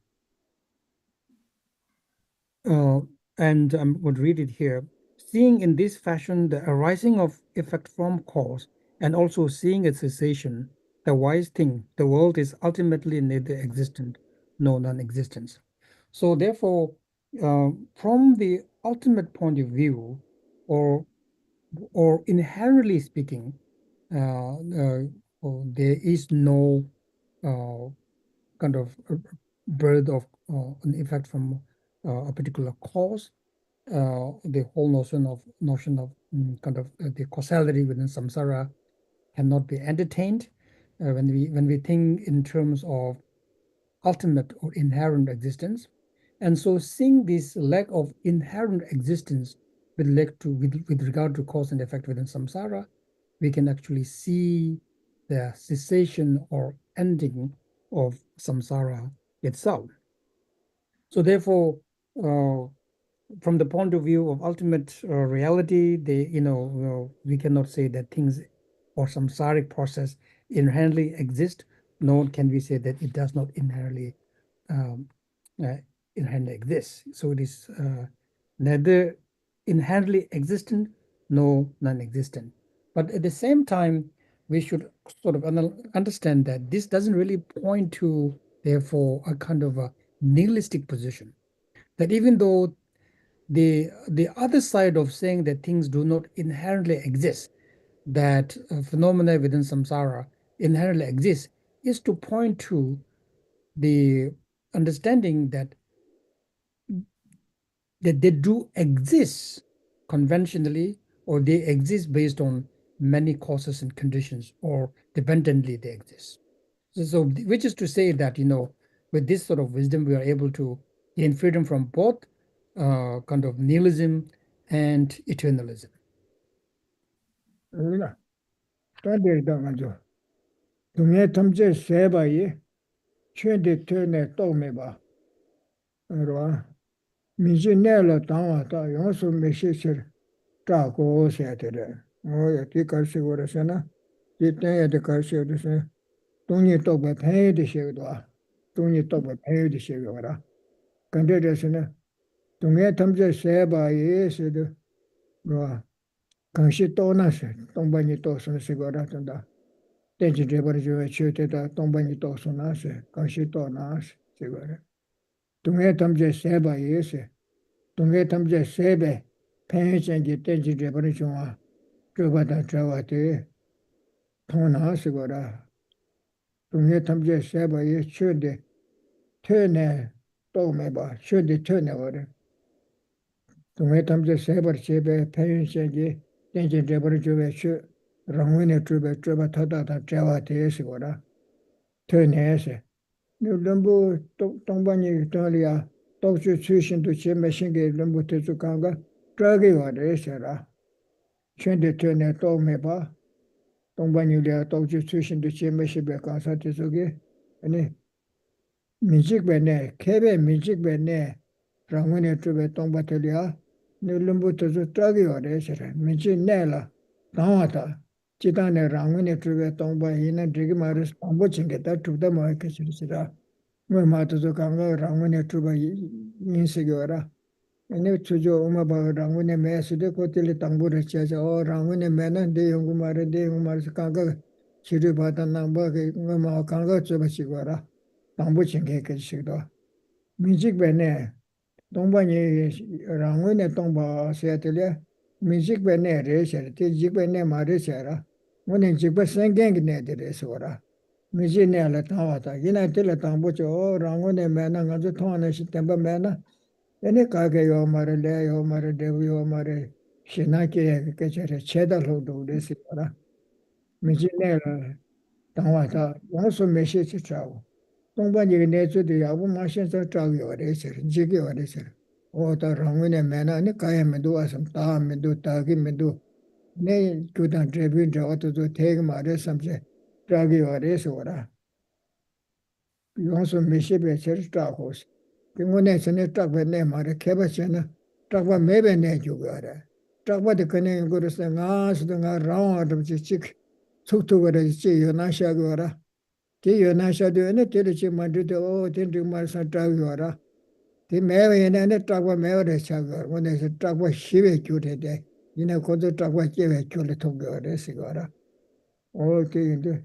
Speaker 4: I would read it here. Seeing in this fashion the arising of effect from cause, and also seeing its cessation, the wise thing, the world is ultimately neither existent nor non-existence. So therefore, from the ultimate point of view, or inherently speaking, there is no kind of birth of an effect from a particular cause. The whole notion of kind of the causality within samsara cannot be entertained when we think in terms of ultimate or inherent existence. And so seeing this lack of inherent existence with regard to cause and effect within samsara, we can actually see the cessation or ending of samsara itself. So therefore, from the point of view of ultimate reality, we cannot say that things or samsaric process inherently exist, nor can we say that it does not inherently exist. So it is neither inherently existent nor non-existent. But at the same time, we should sort of understand that this doesn't really point to, therefore, a kind of a nihilistic position. That even though the other side of saying that things do not inherently exist, that phenomena within samsara inherently exist, is to point to the understanding that they do exist conventionally, or they exist based on many causes and conditions, or dependently they exist. So which is to say that, with this sort of wisdom, we are able to gain freedom from both kind of nihilism and eternalism.
Speaker 3: Tade da ngajo. Tunge tamje seba yi, chende tene tome ba. Rwa, miji nela tangwa ta yonsu meshi chir tra ko se tere. Oya ti karsi gora se na, ti tenye de karsi gora se, tunye tokbe penye de she gwa. Tunye tokbe penye de she gwa. Kante de se na, tunge tamje seba yi se de, rwa, kanshi to na se, tongba ni to se se gora tanda. Tenchi drebar juwe chu te ta tongba ni to su na se, kanshi to na se gora. Tunge tamje seba yi se, tunge tamje sebe, penye chenji tenchi drebar juwa, druba da trawa te, tong na se gora. Tunge tamje seba yi chu de, te ne to me ba, chu de te ne gora. Tunge tamje sebar chebe, penye chenji, tenchi drebar juwe chu, rangwe ne druba tata da trawa te se gora. Te ne se. Lumbu tongba ni tanglia, tokchu tsushin tu che me shingi lumbu tezu kanga, dragi wa re se ra. Chende te ne to me ba, tongba ni lia tokchu tsushin tu che me shibe kansa tezu ki, ane, minchikbe ne, kebe minchikbe ne, rangwene trube tongba te lia, ni lumbu tezu dragi wa re se ra. Minchik ne la, tangwa ta, chitane rangwene trube tongba ina drigi maris, tangbo chinge ta trubda maa kachiri se ra. Ngā mātā kāngā rāngwāne trūpa yīnsi kio rā. Nē tsūjō umā bā rāngwāne mē sūdē kō tīli tāngbū rā chāchā. O rāngwāne mē nā dē yungu mā rā sā kāngā chirī bātā nāmbā kī ngā mā kāngā tsūpa chī kio rā. Tāngbū chīngē kī chī kio. Mīchik bē nē, tōngbā nī rāngwāne tōngbā sē tīli, mīchik bē nē rē chā rā, tī jik bē nē mā rē chā rā. Ngō nē jik bē sēngēng nē tī rē sō rā. Miji ne la tangwa ta, yina tila tangbo cho, o rangu ne me na, nga zu tongwa na shi tenpa me na, ene kage yo mara, le yo mara, devu yo mara, shi na ki kachere, che da lo do de si para. Miji ne la tangwa ta, wangsu me shi chi chawo. Tongpa ni ne zu di yabu ma shen sa chawo yo re sir, jiki yo re sir. O ta rangu ne me na, ene kaya me do asam, taa me do, taagi me do, ne kudan trebi jawa to zo tegi ma re samche, tragi yo re si wara. Yonsu mishibe cheri tragos. Kingone chene tragba ne mara keba chena tragba mebe ne jugara. Tragba de kane ngurus nga sudu nga rawa adabchi chik tsuktu gara chi yonasha gara. Ti yonasha du ene tiri chi mandri de o tindri marasa tragi gara. Ti mebe ene ene tragba mebe re chagara. Ngone se tragba shive kyure de. Ine kodo tragba kive kyule togara si gara. O ti indi.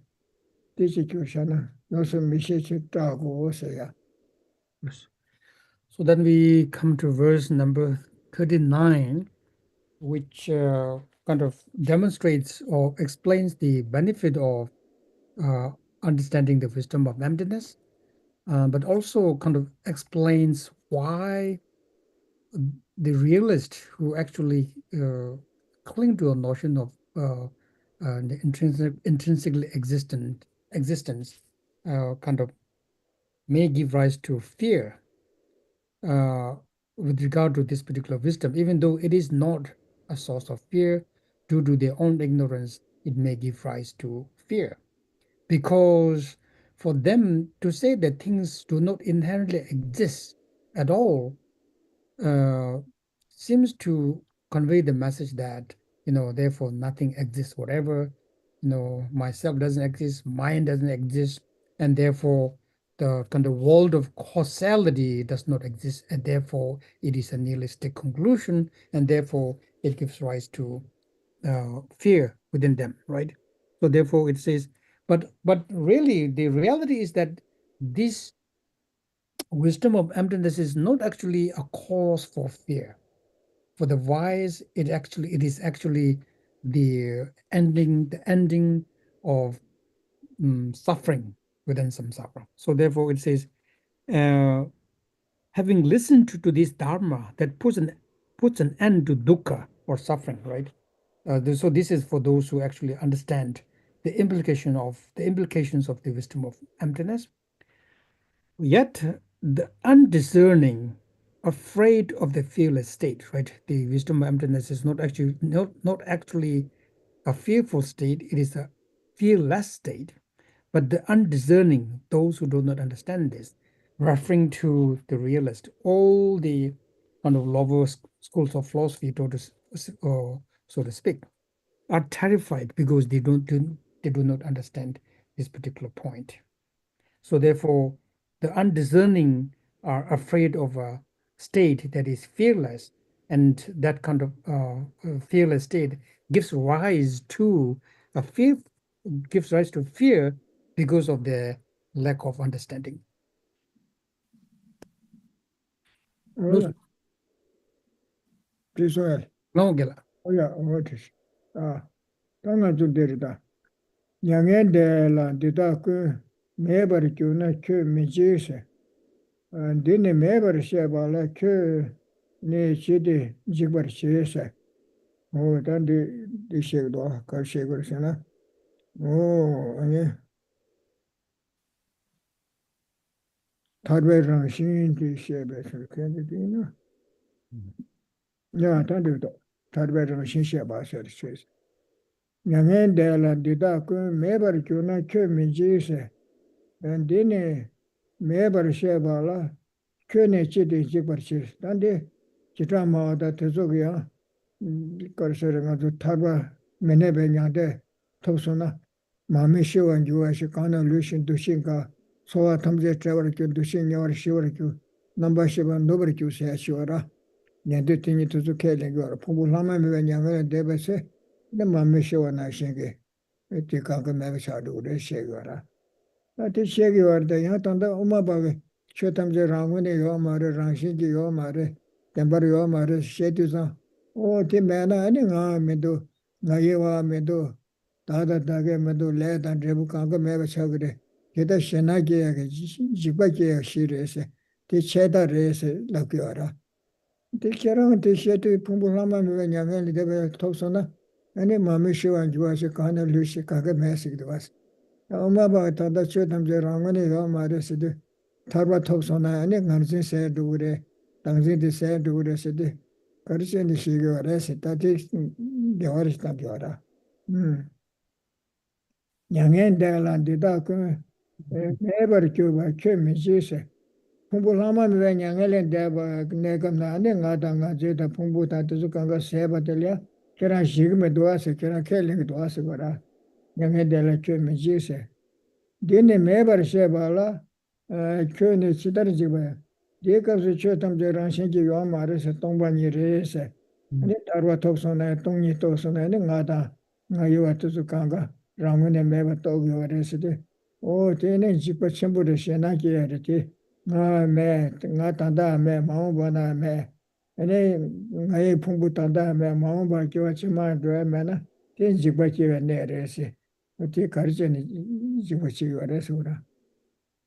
Speaker 3: Tichi kyushana. Yonsu mishibe trago se ya.
Speaker 4: Yes. So then we come to verse number 39, which kind of demonstrates or explains the benefit of understanding the wisdom of emptiness, but also kind of explains why the realist who actually cling to a notion of the intrinsically existence kind of may give rise to fear with regard to this particular wisdom, even though it is not a source of fear. Due to their own ignorance, it may give rise to fear. Because for them to say that things do not inherently exist at all seems to convey the message that, therefore nothing exists, whatever, myself doesn't exist, mind doesn't exist, and therefore the kind of world of causality does not exist, and therefore it is a nihilistic conclusion, and therefore it gives rise to fear within them, right? So therefore it says, but really the reality is that this wisdom of emptiness is not actually a cause for fear. For the wise, it is actually the ending of suffering within samsara. So therefore it says, having listened to this dharma that puts an end to dukkha or suffering, right? So this is for those who actually understand the implications of the wisdom of emptiness. Yet the undiscerning, afraid of the fearless state, right? The wisdom of emptiness is not actually a fearful state. It is a fearless state, but the undiscerning, those who do not understand this, referring to the realist, all the kind of lower schools of philosophy, so to speak, are terrified because they do not understand this particular point. So therefore, the undiscerning are afraid of a state that is fearless, and that kind of fearless state gives rise to fear because of the lack of understanding.
Speaker 3: Hola, Israel.
Speaker 4: No, Gela.
Speaker 3: Oh yeah, what is? Tanga tu derida. Nyangen de la dida ku mebar kyu na kyu mijise. Dine mebar she bala kyu ne chidi jigbar shese. Oh, dan di shegdo ka shegur sana. Oh, ane tarbe rang shin di shebe sur kendi dina. Ya, dan di do. Tarbe rang shin sheba ser shese. Nyangen de la dida ku mebar kyu na kyu mijise. Dine mebar she bala kyu chidi jigbar shese. Dan di chitra maa da tezo gya. Karsara nga zu tarba menebe nyade topsona. Mami shiwa njuwa shi kana lushin dushin ka sowa tamze trewar kyu dushin nyawar shiwar kyu namba shiwa nobar kyu saya shiwara. Nyade tingi tuzu kele gyawara. Pumbu lama mewe nyangara deba se de mami shiwa na shingi. Ti kanka mewe chadu ure shegwara. Ati shegwara da yang tanda uma baga cho tamze rangwani yaw mare rangshingi yaw mare tembar yaw mare shetu zang. Oh, ti mena ani nga mendo, nga yewa mendo, dada dage mendo, le dan rebu kanga meba chagre. Keda shena kiya ke, jikba kiya shi rese, ti cheda rese lakyora. Ti kerang ti shetu pumbu lama meba nyangan li debe topsona, ani mami shiwan juwa shi kana lushi kanga mesik dwas. Oma ba tada cho tamze rangani yaw mare sidi, tarwa topsona, ani nganzin se dugure, tangzin di se dugure sidi, Kariseni shigewara se tati gewara shita gewara. Nyangen dailan dida ku mebar kyuba kyu miji se. Pumbu lama miwe nyangelen daiba negam na ane nga da nga zeta pumbu tatizu kanga seba delia kira shigme duwa se, kira keling duwa se gara. Nyangen dailan kyu miji se. Dine mebar sheba la kyu ni chidar jibaya. Dikabsi cho tamze rangshin ki yuwa maare se tongpa nyi re se. Ani tarwa tokso na, tongni tokso na, ani nga da, nga yuwa tuzu kanga, rangune meba togu yuwa re se de. O, tene jikpa chenpu re she na ki ya re ti. Nga tanda me, maungpa na me. Ani nga yi pungpu tanda me, maungpa kiwa chima dhuwa me na, ten jikpa kiwa ne re se. O, ti karche ni jikpa chi yuwa re se ura.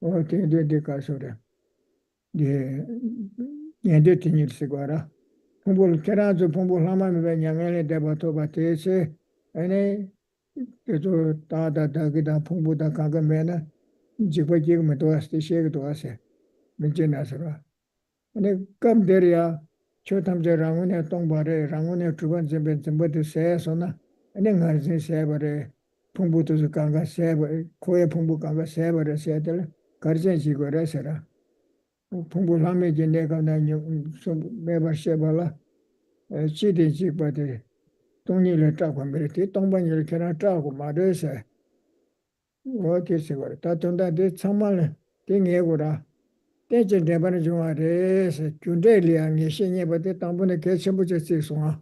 Speaker 3: O, ten di karso re. Nyende tinir sigwara. Pumbul keranzu pumbul lama miwe nyangele deba toba tese, ane tezo tada dagida pumbu da kanga mena, jikwa jik me toa sti shek toa se, minche nasara. Ane kam deriya, cho tamze rangune tongba re, rangune chuban zimbe zimba tu se sona, ane ngarzin seba re, pumbu tuzu kanga seba, koya pumbu kanga seba re se tala, karzin jikwa sera. Pumbu lame je nega na meba sheba la chidi jikpa de tongni le chakwa mere ti tongpa nye kena chakwa ma re se o ti se gore ta tongda de tsama le ti nge gora ten chen tenpa na chungwa re se chunde liya nye she nye pa de tangpo ne ke chenpo che se sunga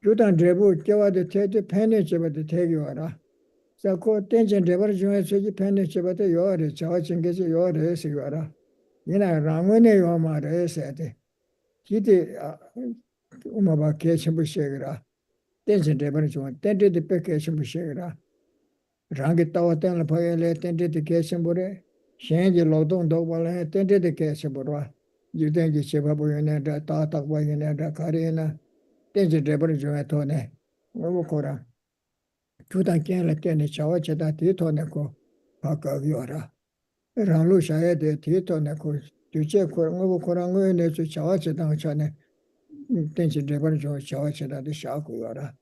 Speaker 3: chudan drebu kewa de te de pene cheba de te ki wara sa ko ten chen tenpa na chungwa se ki pene cheba de yo re chawa chenge che yo re se wara yina rangwane yo ma re se de kiti umaba ke chenpo shegira tenchen debana chunga tente de pe ke chenpo shegira rangi tawa tenla paya le tente de ke chenpo re shenji lodong dokpa le tente de ke chenpo rwa yudeng ki cheba po yone da ta takpa yone da kari yona tenchen debana chunga to ne ngobo kora chudan kien le tene chawa cheta ti to ne ko paka gyora ranglu shaya de ti to ne ko duche kora ngobo kora ngoyo ne chu chawa chetang cha ne tenchen debana chunga chawa cheta di sha ku yora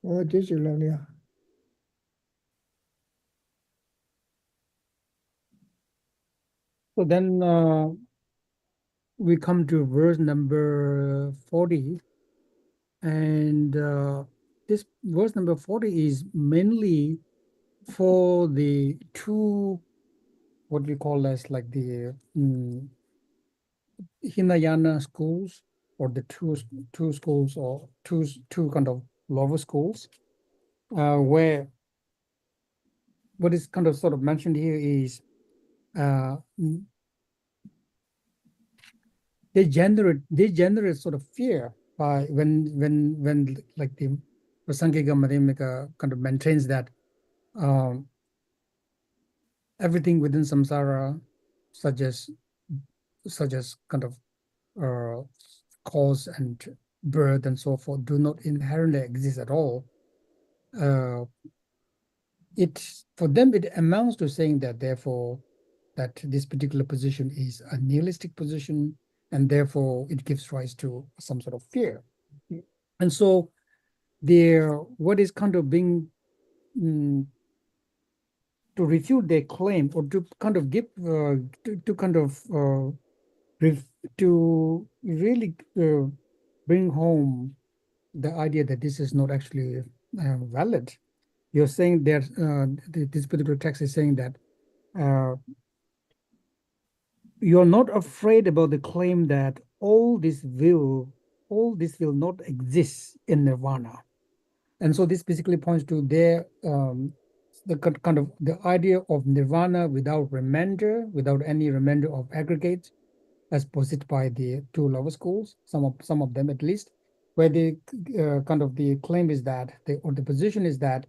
Speaker 3: o ti chi lo niya
Speaker 4: So then we come to verse number 40. And this verse number 40 is mainly for the two, what we call as like the Hinayana schools, or the two schools, or two kind of lower schools, where what is kind of sort of mentioned here is they generate sort of fear by when like the Prasangika Madhyamika kind of maintains that everything within samsara, such as kind of cause and birth and so forth, do not inherently exist at all. For them it amounts to saying that therefore that this particular position is a nihilistic position, and therefore it gives rise to some sort of fear. And so what is kind of being to refute their claim, or to kind of give to kind of to really bring home the idea that this is not actually valid. You're saying that this particular text is saying that you're not afraid about the claim that all this will not exist in nirvana. And so this basically points to their the kind of the idea of nirvana without remainder, without any remainder of aggregates, as posited by the two lower schools, some of them at least, where the kind of the claim is that the position is that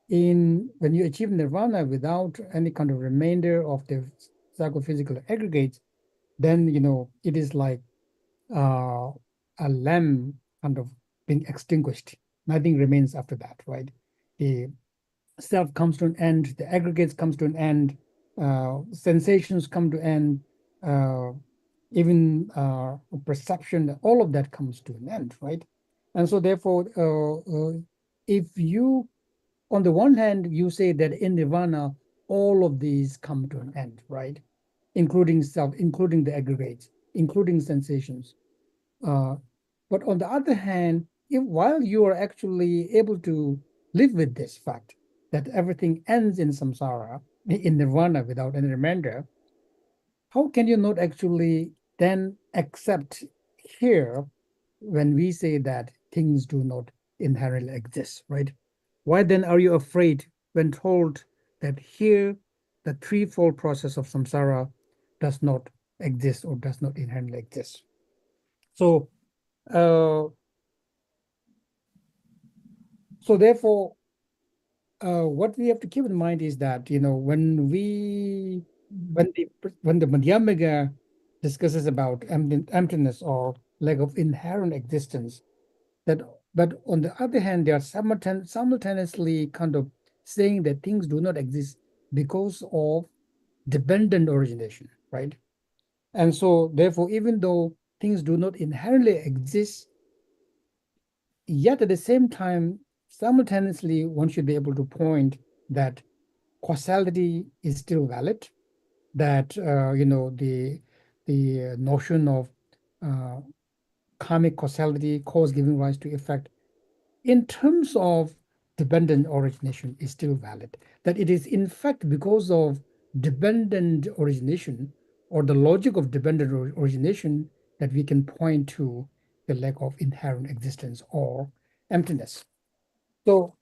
Speaker 4: when you achieve nirvana without any kind of remainder of the psychophysical aggregates, then it is like a lamp kind of being extinguished. Nothing remains after that, right? The self comes to an end, the aggregates comes to an end, sensations come to an end, even perception, all of that comes to an end, right? And so therefore, if you, on the one hand, you say that in nirvana, all of these come to an end, right? Including self, including the aggregates, including sensations. But on the other hand, while you are actually able to live with this fact that everything ends in samsara, in nirvana without any remainder, how can you not actually then accept here when we say that things do not inherently exist, right? Why then are you afraid when told that here the threefold process of samsara does not exist or does not inherently exist? So therefore, what we have to keep in mind is that when the Madhyamaka discusses about emptiness or lack of inherent existence, but on the other hand, they are simultaneously kind of saying that things do not exist because of dependent origination, right? And so therefore, even though things do not inherently exist, yet at the same time, simultaneously, one should be able to point that causality is still valid, that the notion of karmic causality, cause giving rise to effect, in terms of dependent origination is still valid, that it is in fact because of dependent origination, or the logic of dependent origination, that we can point to the lack of inherent existence or emptiness. So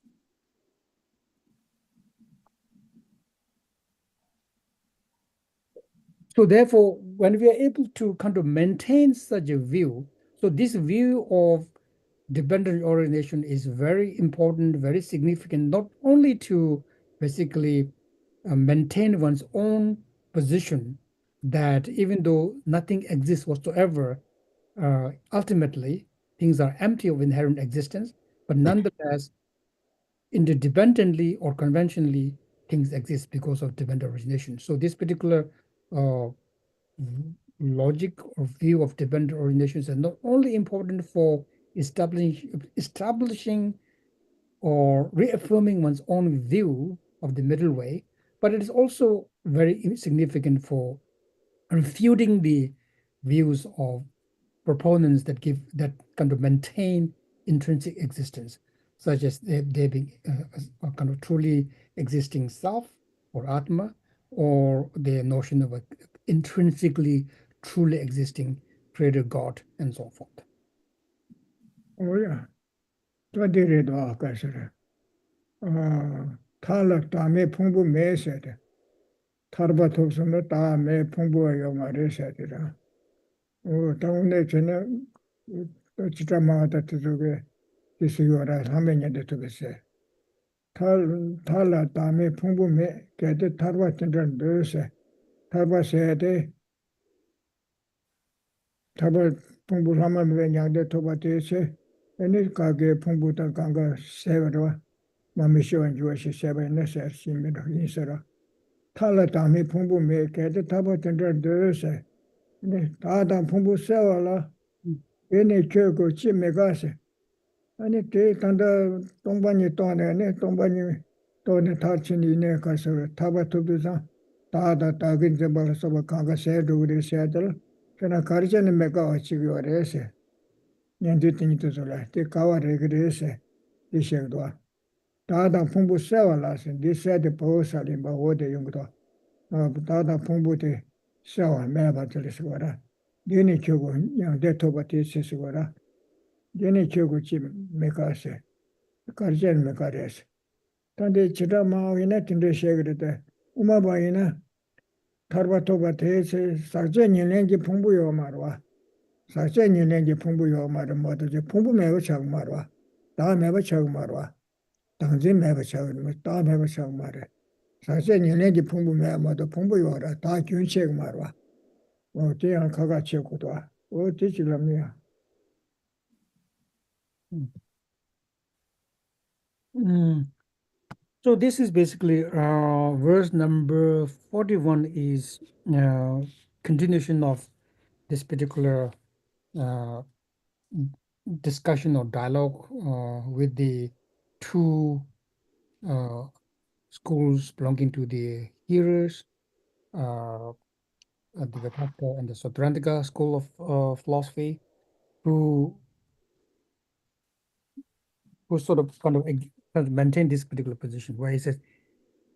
Speaker 4: therefore, when we are able to kind of maintain such a view, so this view of dependent origination is very important, very significant, not only to basically maintain one's own position that even though nothing exists whatsoever, ultimately things are empty of inherent existence, but nonetheless, interdependently or conventionally, things exist because of dependent origination. So this particular logic or view of dependent origination is not only important for establishing or reaffirming one's own view of the middle way, but it is also very significant for refuting the views of proponents that kind of maintain intrinsic existence, such as there being a kind of truly existing self or atma, or the notion of a intrinsically truly existing creator God, and so forth.
Speaker 3: Oh yeah. To did it all, Kasher. Tala Tame Pumbu me said. Tarba Topsum Ta me Pumbu Yomare said. Oh, don't let you know. Chitama to do this you are having it to be said. Tala Tame Pumbu me get the Tarba Tindran Dose. Tarba said, Tarba Pumbu Hama Venyang Tobatese, and it Kage Pumbu Ganga Severa. Mamisho and Jewish seven necessary insera. Tala Tami Pumbu make at the Taba Tender Dose. Tada Pumbu Sawala, any Churko Chimegase. And it take under Tombani Tone and Tombani Tone touching in a castle, Taba Tubuza, Tada Tagin the Balas of a Kanga said over the saddle. Can a Karjan and Mega achieve your race? Yanditing to the left, the cover regrese, the Shagua. Dada Pumbu Sawalas, and this said the Posal in Bawode Yungdo. Dada Pumbu de Sawa Meva Teliswara. Dini Chugo, young Detobati Siswara. Dini Chugo Chim Mekase. Karjan Mekares. Tande Chidama in it in the Shagre. Umabaina. Tarbatobate, Sarjan Yengi Pumbu Yomarwa. Sarjan Yengi Pumbu Yomar, Mother, the Pumbu Meva Chagmarwa. Da Meva Chagmarwa. 당진 매버 차는 다 매버 차 말에 사실 년에기 풍부 매마도 풍부 요라 다 균책 말와 대한 가가 치고도 되지랍니다.
Speaker 4: So this is basically verse number 41 is continuation of this particular discussion or dialogue with the two schools belonging to the hearers, the Vipassana and the Sautrantika school of philosophy, who sort of kind of maintain this particular position, where he says,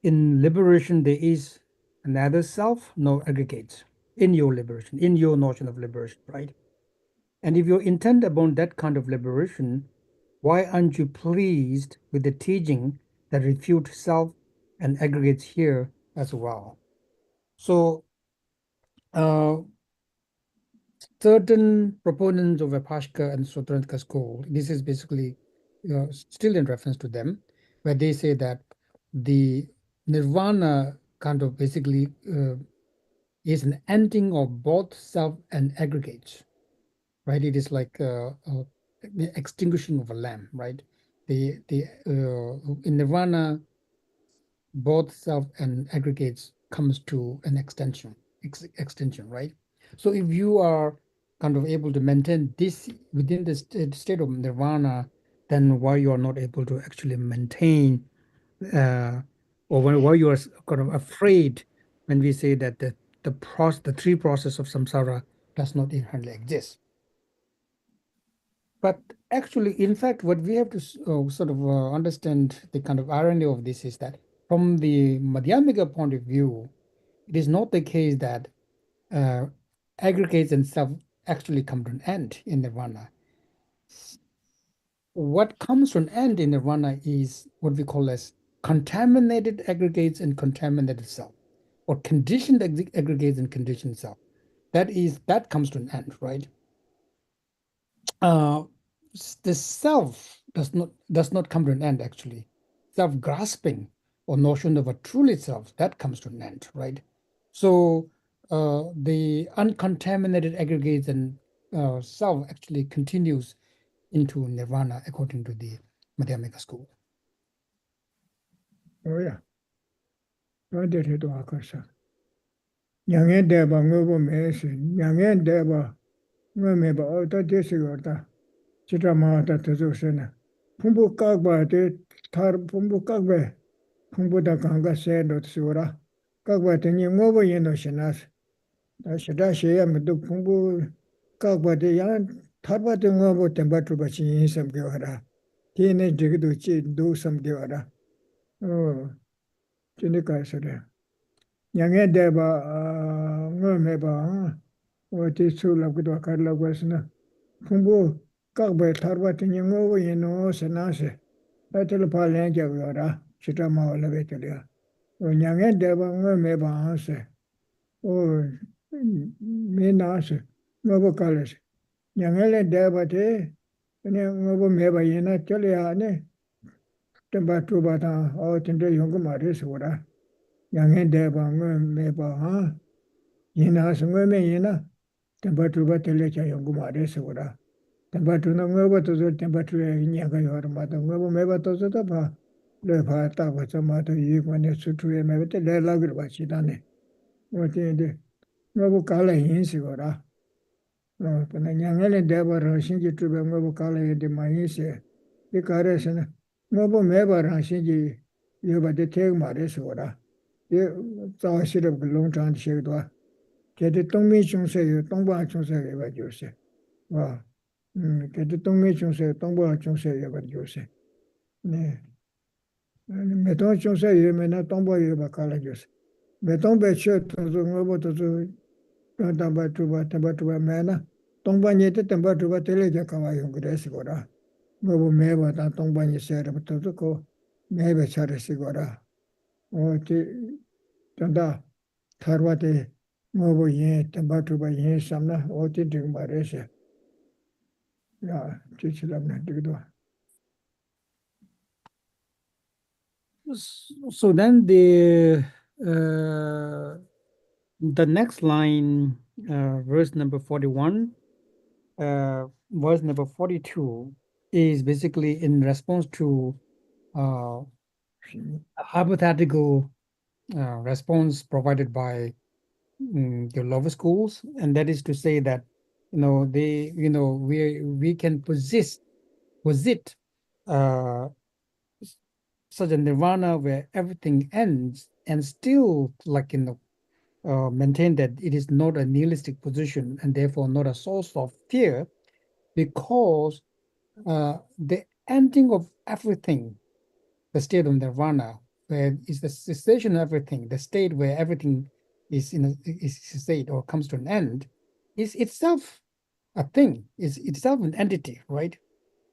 Speaker 4: in liberation there is another self, no aggregates. In your liberation, in your notion of liberation, right? And if you're intent upon that kind of liberation, why aren't you pleased with the teaching that refute self and aggregates here as well? So certain proponents of Vipassana and Sautrantika school, this is basically still in reference to them, where they say that the Nirvana kind of basically is an ending of both self and aggregates, right? It is like the extinguishing of a lamp, right? In Nirvana, both self and aggregates comes to an extension, right? So if you are kind of able to maintain this within the state of Nirvana, then why you are not able to actually maintain, or why you are kind of afraid when we say that the three process of samsara does not inherently exist. But actually, in fact, what we have to sort of understand the kind of irony of this is that from the Madhyamika point of view, it is not the case that aggregates and self actually come to an end in Nirvana. What comes to an end in Nirvana is what we call as contaminated aggregates and contaminated self, or conditioned aggregates and conditioned self. That comes to an end, right? The self does not come to an end, actually. Self-grasping or notion of a truly self, that comes to an end, right? So the uncontaminated aggregates and self actually continues into Nirvana according to the Madhyamika school.
Speaker 3: Oh yeah. What did it do, Akasha? Young and Deba, Noble Mason, young and Deba, remember all that this year. Chitramata to Susana. Pumbu Kagba did Tar Pumbu Kagbe. Pumbu da Ganga said to Sura. Kagba teni ngobo yeno shinas. Shida Shaya Madu Pumbu Kakbati Yan Tarbati Ngobo Tembatu Bachi some Givara. Tine Jigidu Chi do some Givara. Oh, Chinika Sada. Yange Deba Ngomeba, what is so like with Wakala Wasna. Pumbu Kakba Tarbati Yango, you know, Sanase. Battle Palanja Vara, Chitama Lavetalia. When Yange Deba Ngomeba answer. Oh, Minas, Novo College. Yangele Devate, and Novo Meba Yena Chaliane, Tembatu Bata, or Tende Yungumaris, Wada. Yange Deva Meba, huh? Yena Sumeme Yena, Tembatu Batelecha Yungumaris, Wada. Tembatu Nova to the Tembatu Yanga Yormata, Novo Meba to the Tapa, Lepa was a matter you when it's to remember the Lagrbachidane. What in the Novo Kala Hinsigora. Pana nyangele deba rashinji tube ngobo kala yede mayise. Ikare sana ngobo meba rashinji yoba de teg mare sora. Ye zawa shirab long chan shigdwa. Kete tongmi chungse yo tongba chungse yo ba jose. Wa kete tongmi chungse tongba chungse yo ba jose. Ne meton chungse yo mena tongba yo ba kala jose. Meton be che tozo ngobo tozo tamba tuba mena. Tongbanyi te temba tuba tele ja kawa yung gresi gora. Ngobo meba ta tongbanyi sera batoto ko mebe chare si gora. O ti tanda tharwa te ngobo yin temba tuba yin samna o ti dingba rese. Ya ti chilamna digdo.
Speaker 4: So then the next line, verse number 41, verse number 42 is basically in response to a hypothetical response provided by the lower schools, and that is to say that we can posit such a nirvana where everything ends and still maintain that it is not a nihilistic position and therefore not a source of fear, because the ending of everything, the state of nirvana, where is the cessation of everything, the state where everything is a state or comes to an end, is itself a thing, is itself an entity, right?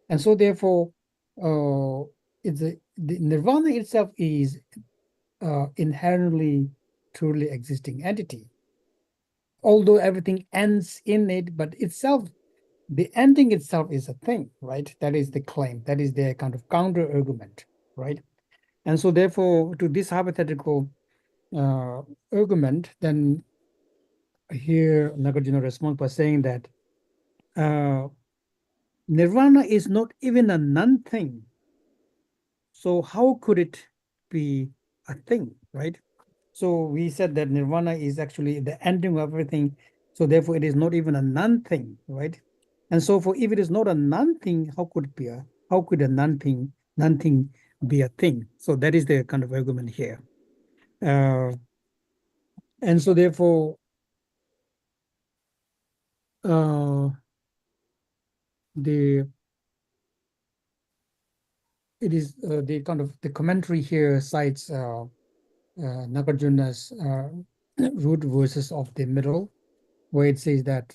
Speaker 4: And so therefore, the nirvana itself is inherently truly existing entity. Although everything ends in it, but itself, the ending itself is a thing, right? That is the claim. That is their kind of counter argument, right? And so therefore, to this hypothetical argument, then here Nagarjuna responds by saying that nirvana is not even a non-thing. So how could it be a thing, right? So we said that nirvana is actually the ending of everything. So therefore, it is not even a non-thing, right? And so, if it is not a non-thing, how could a non-thing be a thing? So that is the kind of argument here. And so therefore, it is the kind of the commentary here cites Nagarjuna's root verses of the middle, where it says that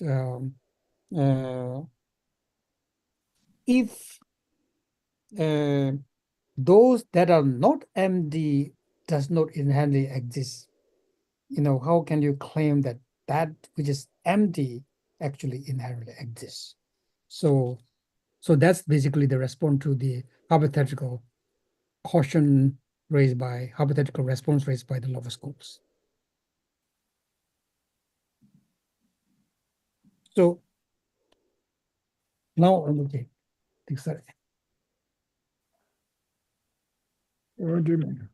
Speaker 4: if those that are not empty does not inherently exist, how can you claim that which is empty actually inherently exists? So that's basically the response to the hypothetical response raised by the lower schools. So now, okay, sorry.
Speaker 3: What do you mean?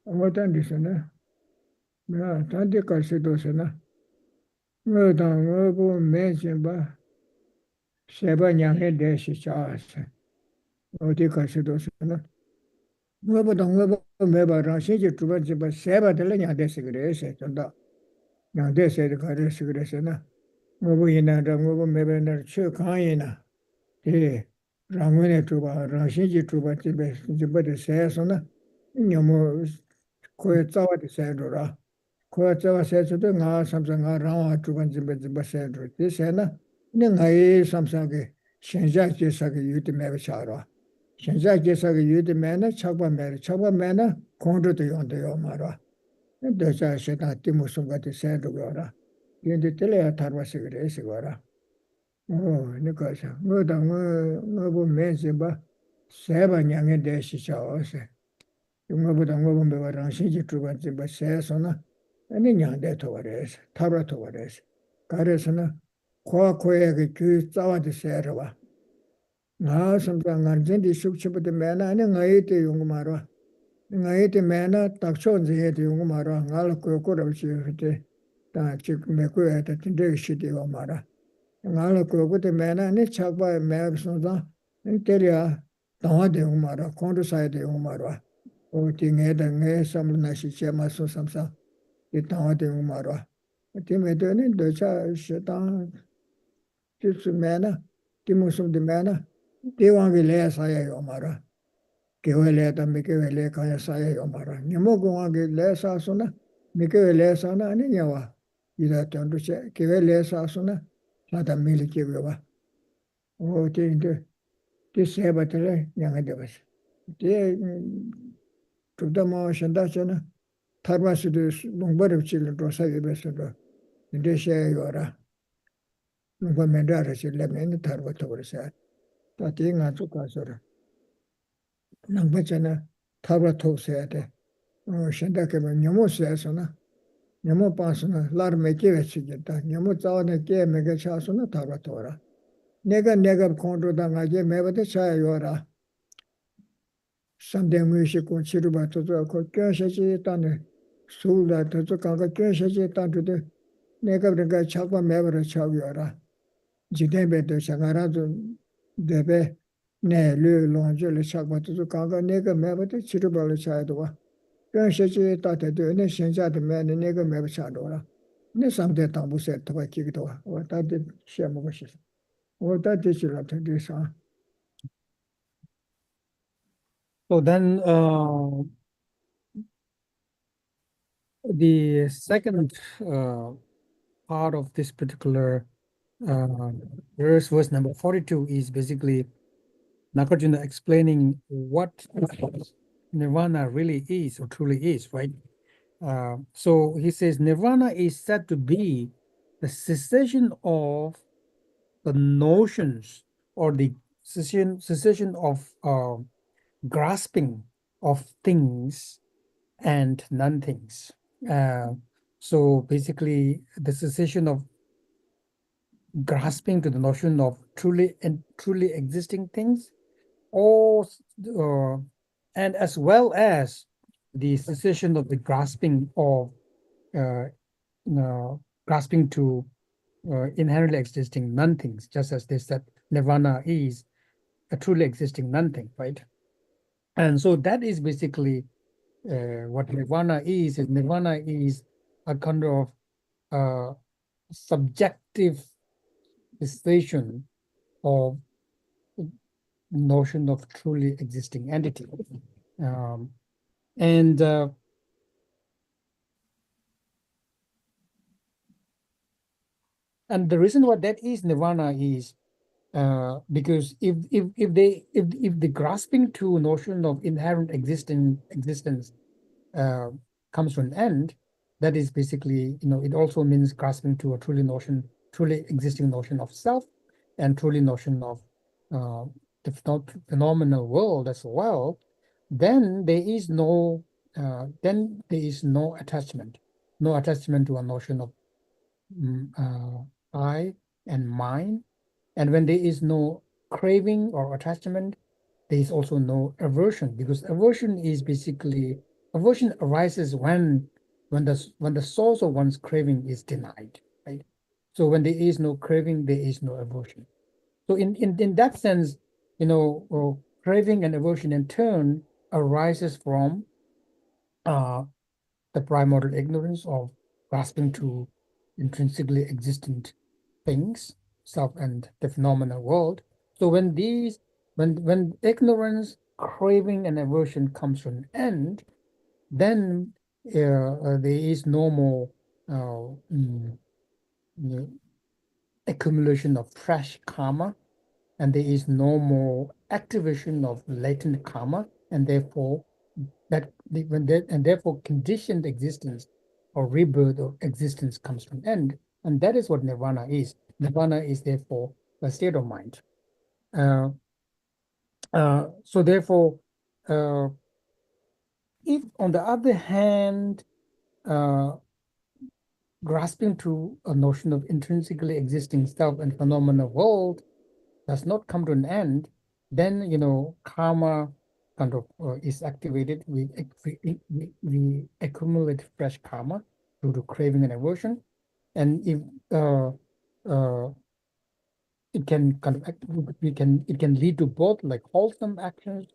Speaker 3: What understand? Yeah, Tante Kasidosana. Well, don't mention ba. Seba Yange Deshi Charles. What you Kasidosana. Well, don't meba Rashi to Seba de Lena Desigration. Now they said the Kari Sigresana, Mobina, Ramobo Mebana, Chukayina, the Ramune Truba, Rashiji Truba, Jibba says on Yamo Koyatawa Sedora. Koyatawa says to the Nga, something around Truban Jibba Sedra. This Hena, Ningai, something, Shenjaki Saki Yuti Mevachara. Shenjaki Saki Yuti Mana, Chaba Mana, Kondo to Yonda Yomara. Desa Sheta Timusungati Sedora. In the Telea Tarva Sigara. Oh, Nikasa, Nobu Menziba, Seba Yang Deshi Chaos. Yungabudango Ranshiji Truban Ziba says on any young de Tores, Tara Tores, Karesana, Kwa Koya, Zawa de Serva. Now sometimes Argenti Shukchip the Mana and Naiti Yungmara. Naiti Mana, Takshon the Yeti Yungmara, Alako Kodavchi, Tachik Meku at the Shitty Omara. Alako with the Mana and it's Chakba Mabsonda, and Telia, Tawa de Umara, Condosai de Umara. O tinge da nge sam na shi che ma so sam sa ti ta de ma ro ti me de ne de cha shi ta ti su me na ti mo sum de me na ti wang ge le sa ya yo ma ro ke we le ta me ke we le ka ya sa ya yo ma ro ni mo go wang ge le sa so na me ke we le sa na ni ya wa yi da ta ndu che ke we le sa so na la da me le ke we wa o ti de ti se ba te le yang ge de ba ti Tudamo Shandachana, Tarmasidu, Lungbarab children, Rosavi Besado, and they share your Lungamendara, she left me in the Tarvator said. Tating and Tukasora. Langbachana, Tarvato said, Shandaka, Nemo says, Nemo Pasana, Lar Mekivachita, Nemo Tawana Gay Megachasana Tarvatora. Nega Condo Dangaje, Meva the Chayora. Sunday music on Chiruba to the Keshe Tane, Sula to the Kaka Keshe Tan to the Negaga Chapa Mevra Chaviora. Jidebe de Shangarazo Debe, Ne, Lu, Longel, Chapa to the Kaka Nega Meva to Chiruba Chadua. Keshe Tata do any Shenja the man and Nega Meva Chadora. Nesam de Tambu said to a Kikito, or that did Shamoshis. Or that did you have to do so.
Speaker 4: So then the second part of this particular verse number 42 is basically Nagarjuna explaining what Nirvana really is or truly is, right? So he says Nirvana is said to be the cessation of the notions or the cessation of grasping of things and non-things. So basically the cessation of grasping to the notion of truly existing things, or and as well as the cessation of the grasping of grasping to inherently existing non-things, just as they said Nirvana is a truly existing non-thing, right? And so that is basically what Nirvana is. Nirvana is a kind of subjective cessation of notion of truly existing entity. And the reason why that is Nirvana is because if the grasping to notion of inherent existence comes to an end, that is basically, it also means grasping to a truly existing notion of self, and truly notion of the phenomenal world as well. Then there is no attachment to a notion of I and mine. And when there is no craving or attachment, there is also no aversion, because aversion arises when the source of one's craving is denied, right? So when there is no craving, there is no aversion. So in that sense, craving and aversion in turn arises from the primordial ignorance of grasping to intrinsically existent things, self and the phenomenal world. So when when ignorance, craving, and aversion comes to an end, then there is no more accumulation of fresh karma, and there is no more activation of latent karma, and therefore and therefore conditioned existence or rebirth of existence comes to an end, and that is what nirvana is. Nirvana is therefore a state of mind. So therefore, if on the other hand, grasping to a notion of intrinsically existing self and phenomenal world does not come to an end, then karma kind of is activated. We accumulate fresh karma due to craving and aversion, and if it can kind of it can lead to both like wholesome actions,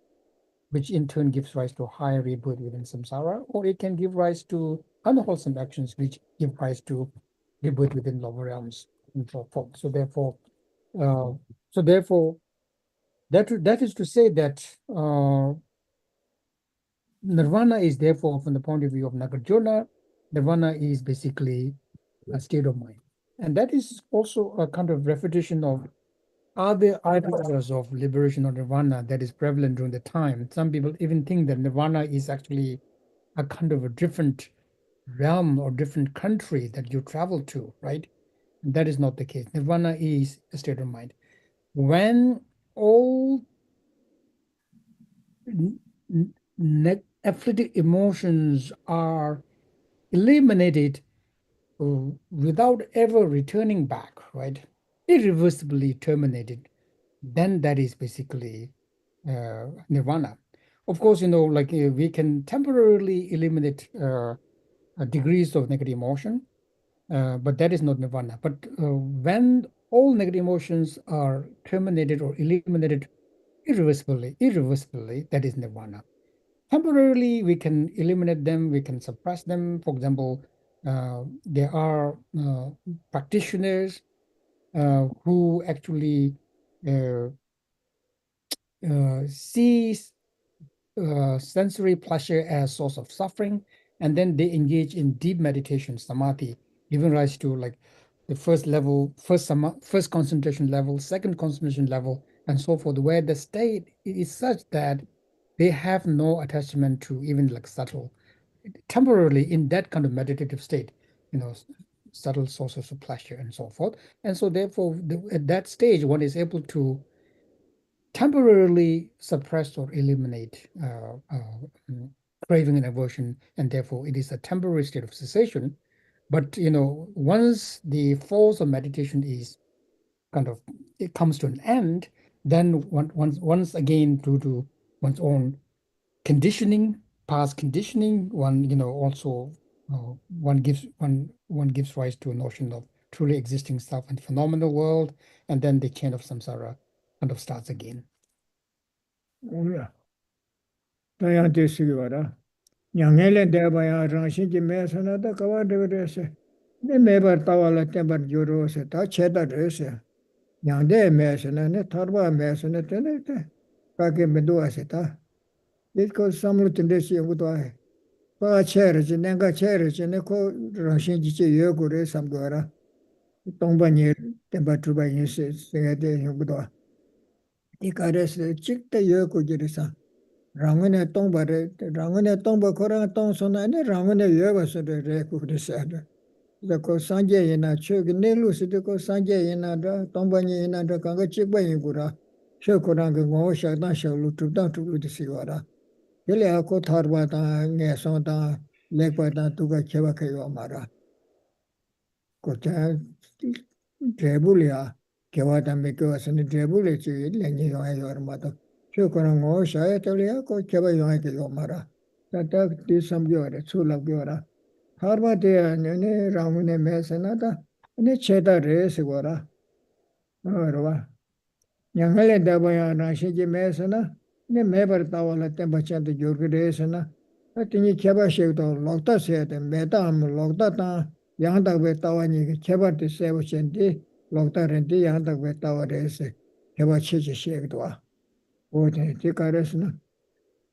Speaker 4: which in turn gives rise to higher rebirth within samsara, or it can give rise to unwholesome actions, which give rise to rebirth within lower realms and so forth. So therefore, uh, that is to say that nirvana is therefore, from the point of view of Nagarjuna, nirvana is basically a state of mind, and that is also a kind of refutation of other ideas of liberation or nirvana that is prevalent during the time. Some people even think that nirvana is actually a kind of a different realm or different country that you travel to, right? And that is not the case. Nirvana is a state of mind. When all afflictive emotions are eliminated without ever returning back, right? Irreversibly terminated, then that is basically nirvana. Of course, like we can temporarily eliminate degrees of negative emotion, but that is not nirvana. But when all negative emotions are terminated or eliminated irreversibly, that is nirvana. Temporarily, we can eliminate them, we can suppress them. For example, there are practitioners who actually sees sensory pleasure as source of suffering, and then they engage in deep meditation, samadhi, giving rise to like the first level, first concentration level, second concentration level, and so forth, where the state is such that they have no attachment to even like subtle, temporarily in that kind of meditative state, subtle sources of pleasure and so forth. And so therefore, at that stage, one is able to temporarily suppress or eliminate craving and aversion, and therefore it is a temporary state of cessation. But once the force of meditation is kind of, it comes to an end, then once again, due to one's own conditioning, past conditioning, one also one gives rise to a notion of truly existing self and phenomenal world, and then the chain of samsara kind of starts again.
Speaker 3: 오야 다양 되시기 바라 양엘에 대바야 정신지 매선하다 가와르르세 내 매버 따와라 때버 요로세 다 체다르세 양대 매선에 터바 매선에 때네 가게 메도아세다 이거 삼루트데시 요구도아 바 체르지 내가 체르지 내고 정신지 요구를 삼거라 동반이 때버 주바이 세세데 요구도아 이카레스 직대 요구지리사 Rangane Tongbare, Rangane Tongba Koran Tonsonane, Rangane Yavasode Rekudisada. The Kosanje in a chug, Nelus, the Kosanje in a Tombani in a Kanga Chigbayingura, Shokuranga Mosha, Nasha, Lutu, down to the Sigara. Heliako Tarbata, Nesonta, Lepata, Tuga Chevaka Mara. Kota Trebulia, Kewata Mikos and the Trebulici, Lenny or mother. Shokorango, Shayatalia, Kocheva Yomara. That did some Yora, Sula Yora. Harma dea, Nene, Ramune Mesanata, and a cheddar race, Gora. Orva. Yangale Dabaya, Nashiji Mesana, the Meber Tawala Tempachan, the Jurgresana. I think Keba Shevto, Lokta said, and Betam, Loktata, 양답에 따와니 개발대 세우신디 록다른디 양답에 따와래서 개발 체제 시행도 와. 오데 디카레스나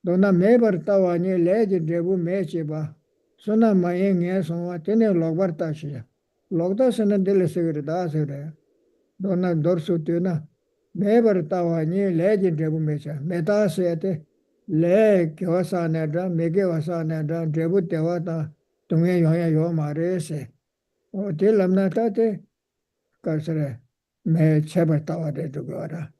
Speaker 3: 너나 매버 따와니 레지 데부 매치바 소나 마행에 소와 테네 록버타시야. 록다스는 딜레스그다서래. 너나 dorsutina 매버 따와니 레지 데부 매차 메타스에테 레 교사네다 메게와사네다 데부 대와다 동해 영야 요 말에세 어 딜람나타테 가서래 매 제발 따와대 두거라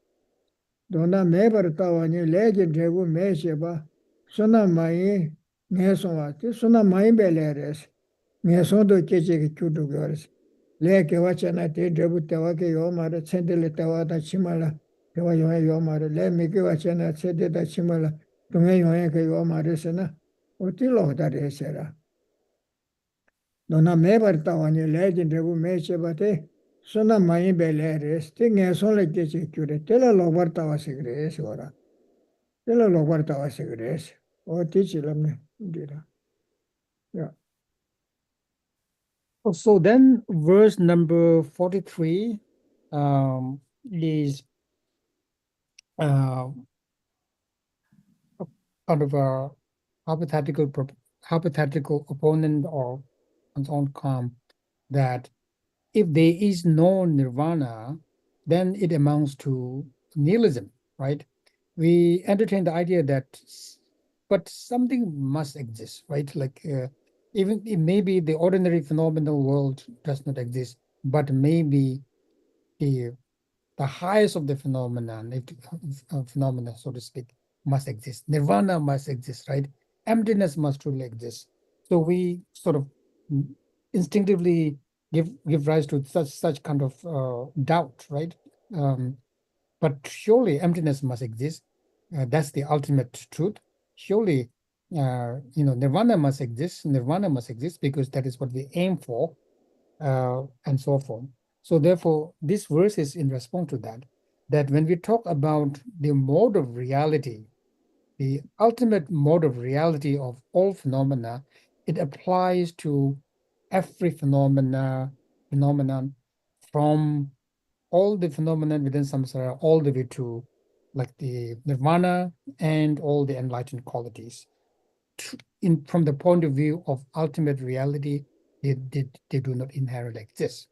Speaker 3: 너나 매버 따와니 레지 데부 매셔봐 소나 마이 내송와테 소나 마이 벨레레스 내송도 계제게 주두거스 레게 와차나 데 데부 때와게 요 말에 챈들레 때와다 치말라 대와 요에 요 말에 레 미게 와차나 챈데다 치말라 동해 요에 그 요 말에서나 어디로 다레세라 너나 매버 따와니 레지 데부 매셔봐테 소나 마이 벨레레스 띵에 손레 계제 주레 텔라 로버 따와시 그레스 오라 텔라 로버 따와시 그레스 어디지람네 인디라 야
Speaker 4: So then verse number 43 is kind of a hypothetical opponent or own camp that if there is no nirvana, then it amounts to nihilism, right? We entertain the idea that, but something must exist, right? Like even it maybe the ordinary phenomenal world does not exist, but maybe the highest of the phenomenon, phenomena, so to speak, must exist. Nirvana must exist, right? Emptiness must truly exist. So we sort of instinctively give rise to such kind of doubt, right? But surely emptiness must exist. That's the ultimate truth. Surely, nirvana must exist. Nirvana must exist because that is what we aim for, and so forth. So therefore, this verse is in response to that when we talk about the mode of reality, the ultimate mode of reality of all phenomena, it applies to every phenomenon from all the phenomenon within samsara all the way to like the nirvana and all the enlightened qualities. From the point of view of ultimate reality, they do not inherently exist.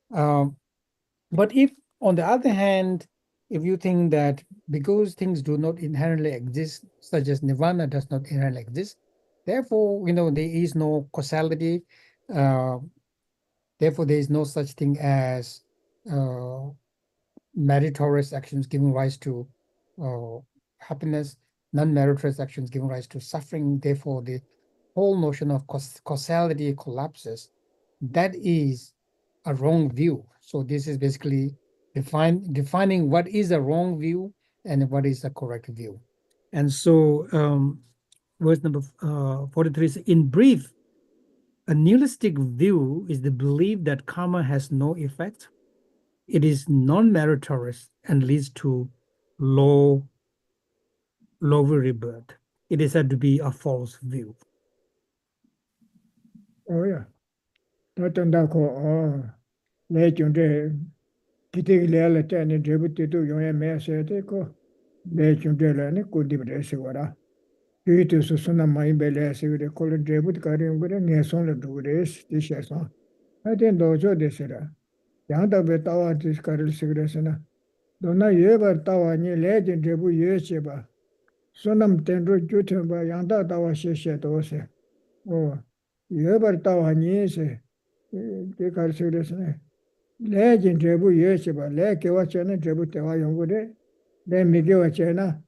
Speaker 4: But if, on the other hand, if you think that because things do not inherently exist, such as nirvana does not inherently exist, therefore, there is no causality, therefore there is no such thing as meritorious actions giving rise to happiness, non-meritorious actions giving rise to suffering, therefore the whole notion of causality collapses. That is a wrong view. So this is basically defining what is a wrong view and what is a correct view. And so verse number 43 is, in brief, a nihilistic view is the belief that karma has no effect. It is non-meritorious and leads to lower rebirth. It is said to be a false view.
Speaker 3: Oh yeah. Le chunde kiti le la tane debu titu yoye me se te ko le chunde le ne ko dibre se wara kitu su suna mai bele se de ko le debu kare ngure ne son le dure ti she son aten dojo de se ra yang da be tawa dis kare se gre se na dona ye bar tawa ni le de debu ye che ba sunam tenro jutem ba yang da tawa she do se o ye bar tawa ni se de kare se gre se ne le jin trebu ye chiba le kewa chena trebu tewa yongu de le mi kewa chena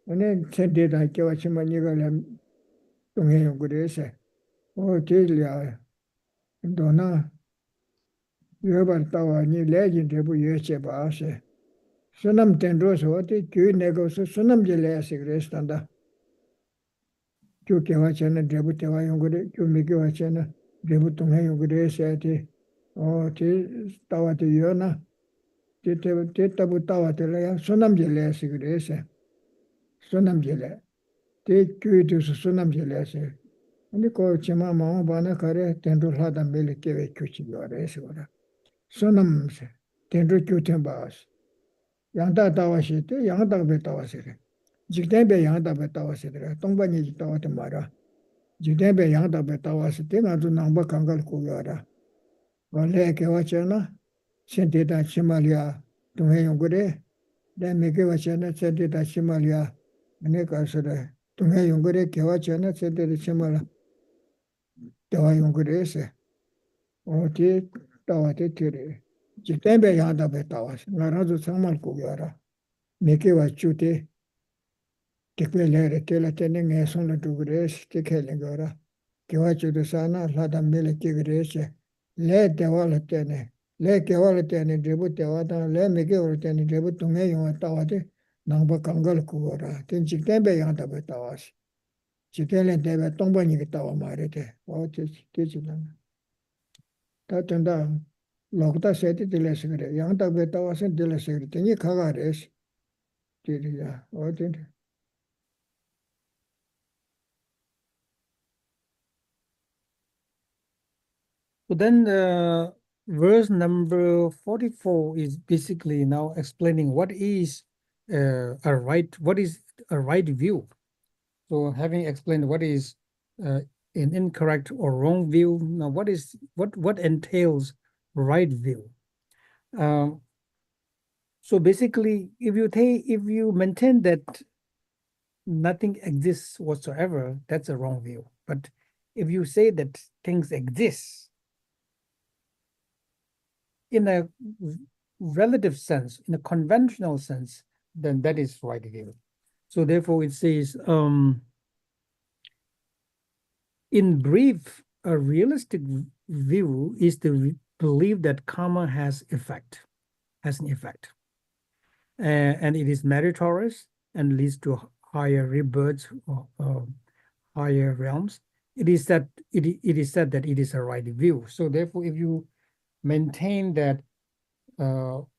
Speaker 3: ane chente da kewa chima niga le tonghe yongu de se o te liya dona yobar tawa ni le jin trebu ye chiba se sunam tenro so te kyu nego so sunam je le se gre standa kyu kewa chena trebu tewa yongu de kyu mi kewa chena trebu tonghe yongu de se te o te tawa te yo na te tabu tawa te la ya sunam je le se gre se sunam je le te kyu tu su sunam je le se 근데 그 지마 마음 바나 가래 텐도 하다 밀 계획 규칙이 어래서 그래. 소남세 텐도 규칙 바스. 양다 다와시 때 양다 배 다와시래. 직대배 양다 배 다와시래. 동반이 다와도 말아. 직대배 양다 배 다와시 때 나도 남바 강갈 고여라. 원래 개와잖아. 센테다 치말이야. 동해 용거래. 내 메게 와잖아. 센테다 치말이야. 내 가서래. 동해 용거래 개와잖아. 센테다 치말이야. 대화 용거래서. 어디 다와대 들이. 직대배 양다 배 다와시. 나라도 정말 고여라. 메게 와 주대. Tekwelere tela tene ngeson la dugres tekele gora. Kiwa chudu sana lada mele kigres. Le dewala tene. Le kewala tene dribu tewata. Le mege ora tene dribu tunge yunga tawate. Nangba kangal kugora. Ten chiktenbe yang tabe tawas. Chiktenle tebe tongba nyingi tawa marete. O tichilana. Ta tenda lokta seti tile sigre. Yang tabe tawasen tile sigre. Tengi kagares. Tiri ya. O tiri.
Speaker 4: So then verse number 44 is basically now explaining what is what is a right view. So having explained what is an incorrect or wrong view, now what entails right view? So basically, if you maintain that nothing exists whatsoever, that's a wrong view. But if you say that things exist in a relative sense, in a conventional sense, then that is right view. So therefore it says, in brief, a realistic view is the belief that karma has an effect. And it is meritorious and leads to higher rebirths or higher realms. It is said that it is a right view. So therefore, if you maintain that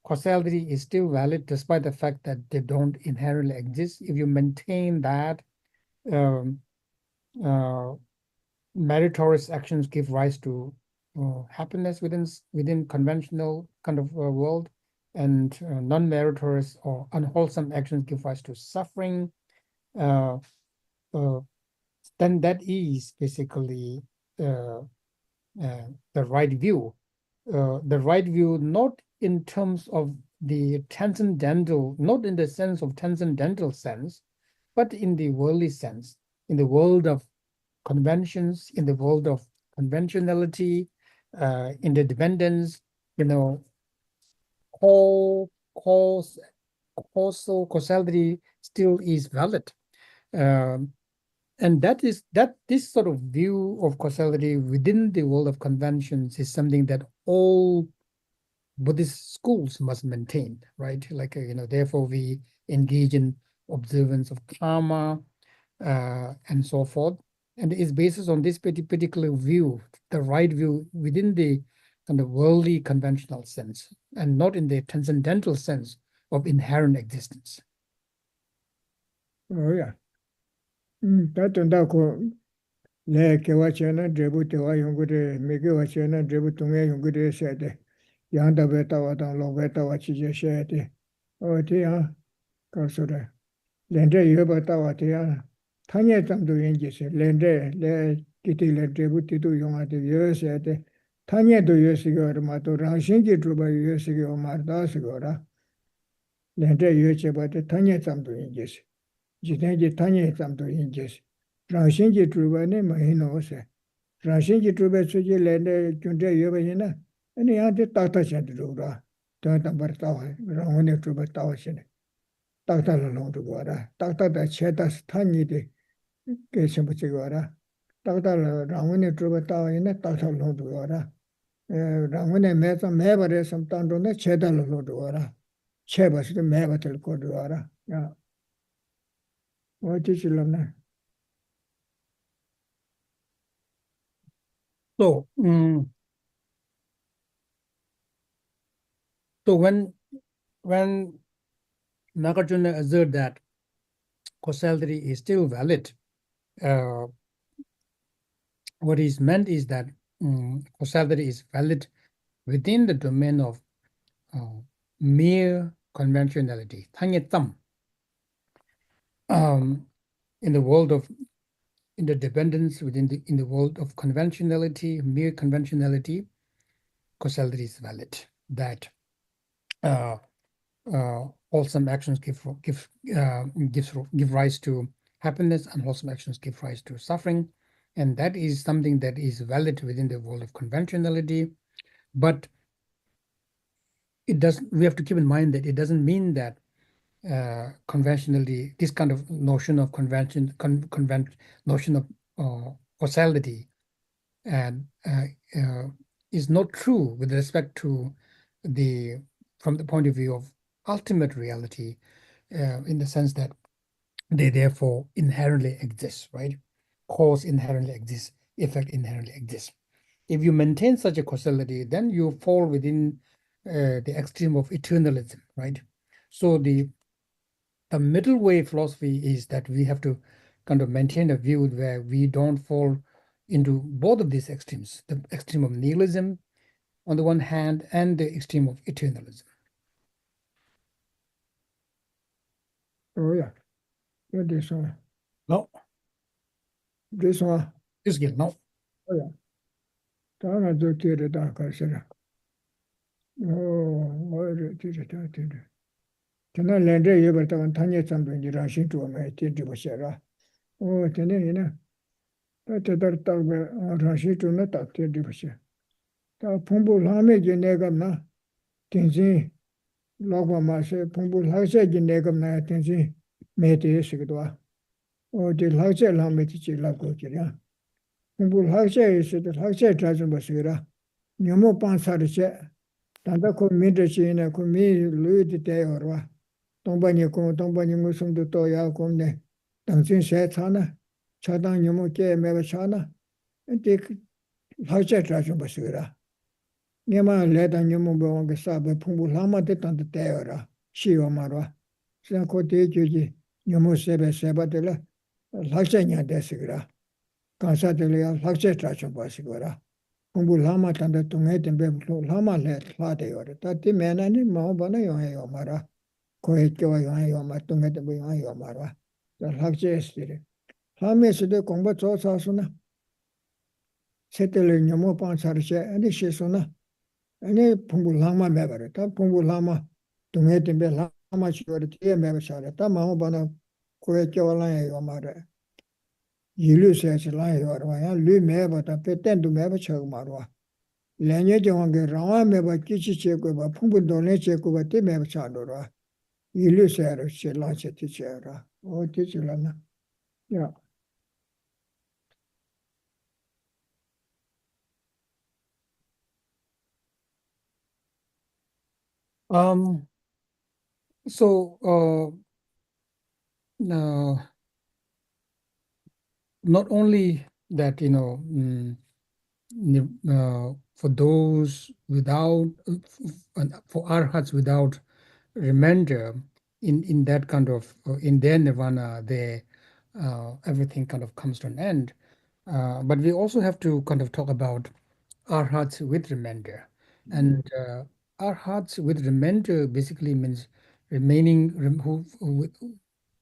Speaker 4: causality is still valid despite the fact that they don't inherently exist, if you maintain that meritorious actions give rise to happiness within conventional kind of world, and non-meritorious or unwholesome actions give rise to suffering, then that is basically the right view. The right view, not in terms of the transcendental, not in the sense of transcendental sense, but in the worldly sense, in the world of conventions, in the world of conventionality, interdependence, causality still is valid. And this sort of view of causality within the world of conventions is something that all Buddhist schools must maintain, right? Like, therefore we engage in observance of karma and so forth. And it's based on this particular view, the right view within the kind of worldly conventional sense, and not in the transcendental sense of inherent existence.
Speaker 3: Oh yeah. Tatunda ko le kewa chena drebu tewa yungure mege wa chena drebu tunge yungure shede yanda beta wa dang lo beta wa chije shede o ti ya karsure lende yoba ta wa ti ya tanye tamdo yinji se lende le kiti le drebu titu yunga de yo shede tanye do yo sigor ma to rangshin ki druba yo sigor ma da sigora lende yo cheba de tanye tamdo yinji se jitenji tanye tamdo yinji se Rangshinji truba ne mahino se. Rangshinji truba suji lende junde yoba yina. Ani yante takta chante truba. Tanta bar tawa. Rangone truba tawa shine. Takta la long truba wara. Takta da cheta stanyi de ke shimpuchi wara. Takta la rangone truba tawa yina takta la long truba wara. Rangone meza meba re sam tanto ne cheta la long truba wara. Cheba sute meba tel ko truba wara. Ya. Wati chilam na.
Speaker 4: So, so when Nagarjuna asserted that causality is still valid, what is meant is that causality is valid within the domain of mere conventionality. In the world of interdependence, in the world of conventionality, mere conventionality, causality is valid. That wholesome actions give rise to happiness, and wholesome actions give rise to suffering, and that is something that is valid within the world of conventionality. But it doesn't. We have to keep in mind that it doesn't mean that conventionality, this kind of notion of notion of causality, and is not true with respect to from the point of view of ultimate reality, in the sense that they therefore inherently exist, right? Cause inherently exists, effect inherently exists. If you maintain such a causality, then you fall within the extreme of eternalism, right? So the middle way philosophy is that we have to kind of maintain a view where we don't fall into both of these extremes, the extreme of nihilism on the one hand and the extreme of eternalism.
Speaker 3: Oh yeah, this one.
Speaker 4: No,
Speaker 3: This one.
Speaker 4: this again, no.
Speaker 3: Oh yeah. Tana do tiri da kasira. Oh, tiri da tiri. Tana lende yebar takan tanya chamben jira shintu me tiri bashara. Oh, tene ina. Ta tedar takbe rashitu na tak tiri bashara. Ta pumbu lame je negam na. Tenzi logwa ma se pumbu lakse je negam na tenzi me te sikidwa. Oh, di lakse lame ti chi laggo jira. Pumbu lakse isi de lakse trazun basira. Nyomo pansari che. Tanda ko midra chi ina ko mi lui di te yorwa. Tongpa ni ngu sumdu to ya kum ne. Tangchin se chana. Chadang nyomo ke meba chana. Di lakse trazun basira. Nyama le dang nyomo ba wanga sabi pumbu lama de tanda te yorwa. Shi yo marwa. Sinan ko te juji nyomo seba de la lakse nya de sigira. Kansa de la lakse trazun basigora. Pumbu lama tanda tungai tembe lama le lade yore. Tati mena ni mao bana yonga yomara. Koe kyo yonga yomara, tungai tembe yonga yomara. Lakse estiri. Lama eside kongba tso sasuna. Setele nyomo pansari che, ane shesuna. Ane pumbu lama mebare. Ta pumbu lama tungai tembe lama chiyore tiye meba chare. Ta mao bana koe kyo langa yomara. Yilu sesi langa yore. Ya lu meba ta pe tendu meba chagu marwa. Lanye jawangge rawa meba kichi cheko ba pumbu dole cheko ba te meba chandora. Ilu sayara che lanche ti chayara. O ti chilana. Yeah.
Speaker 4: So not only that, for those without, for arhats without remainder, in that kind of, in their nirvana, everything kind of comes to an end. But we also have to kind of talk about arhats with remainder. And arhats with remainder basically means remaining,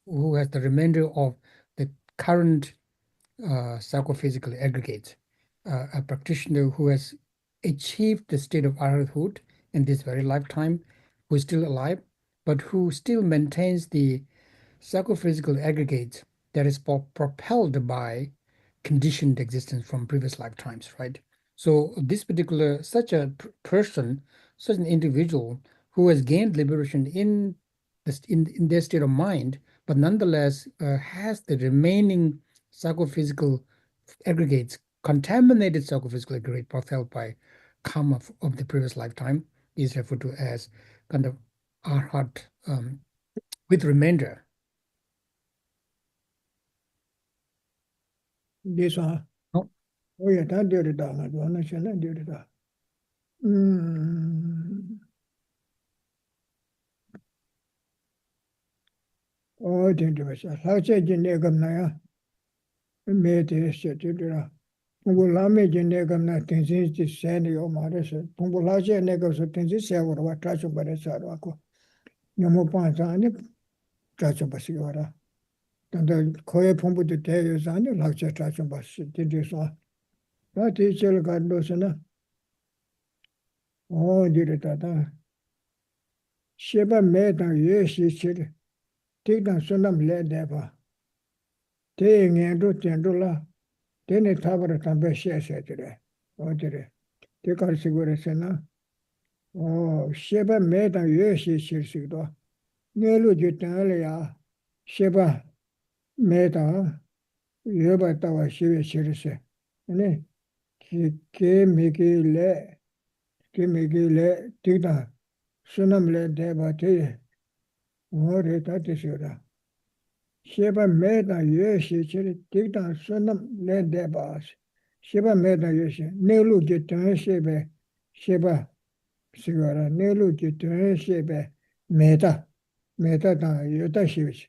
Speaker 4: who has the remainder of the current psychophysical aggregate, a practitioner who has achieved the state of arhathood in this very lifetime, who is still alive, but who still maintains the psychophysical aggregate that is propelled by conditioned existence from previous lifetimes, right? So this particular, such a person, such an individual who has gained liberation in their state of mind, but nonetheless has the remaining psychophysical aggregates, contaminated psychophysical aggregate propelled by karma of the previous lifetime, is referred to as kind of arhat with remainder.
Speaker 3: This one.
Speaker 4: No.
Speaker 3: Oh yeah, that did it down. I don't know that did it down. Oh, didn't do it. Lakse je negam na ya. Me te se did it. Pumbu lame je negam na tenzin ji sen yo mares. Pumbu laje negam so tenzin se wa tracho bare sarwa ko. Nyomo panza ani tracho basi wara. Tanda koye pumbu de te yo zani lakche tracho basi tindi so. Ta ti chel gando sana. Oh dire tata. Sheba me dang ye shi chir. Tik dang sunam le deba. Te ngendo tendo la. Tene tabara tambe she se dire. Oh dire. Te kar sigure sana. Oh, sheba me dang ye shi chir sigdo. Nelu ju tangale ya. Sheba me dang ye ba tawa shive chir se. Ne. Ke me ke le. Ke me ke le. Tik dang sunam le deba te. Oh re ta te sigura. Sheba me dang ye shi chir. Tik dang sunam le deba. Sheba me dang ye shi. Nelu ju tang shebe. Sheba sigura. Nelu ju tang shebe. Meta. Meta dang yuta shivish.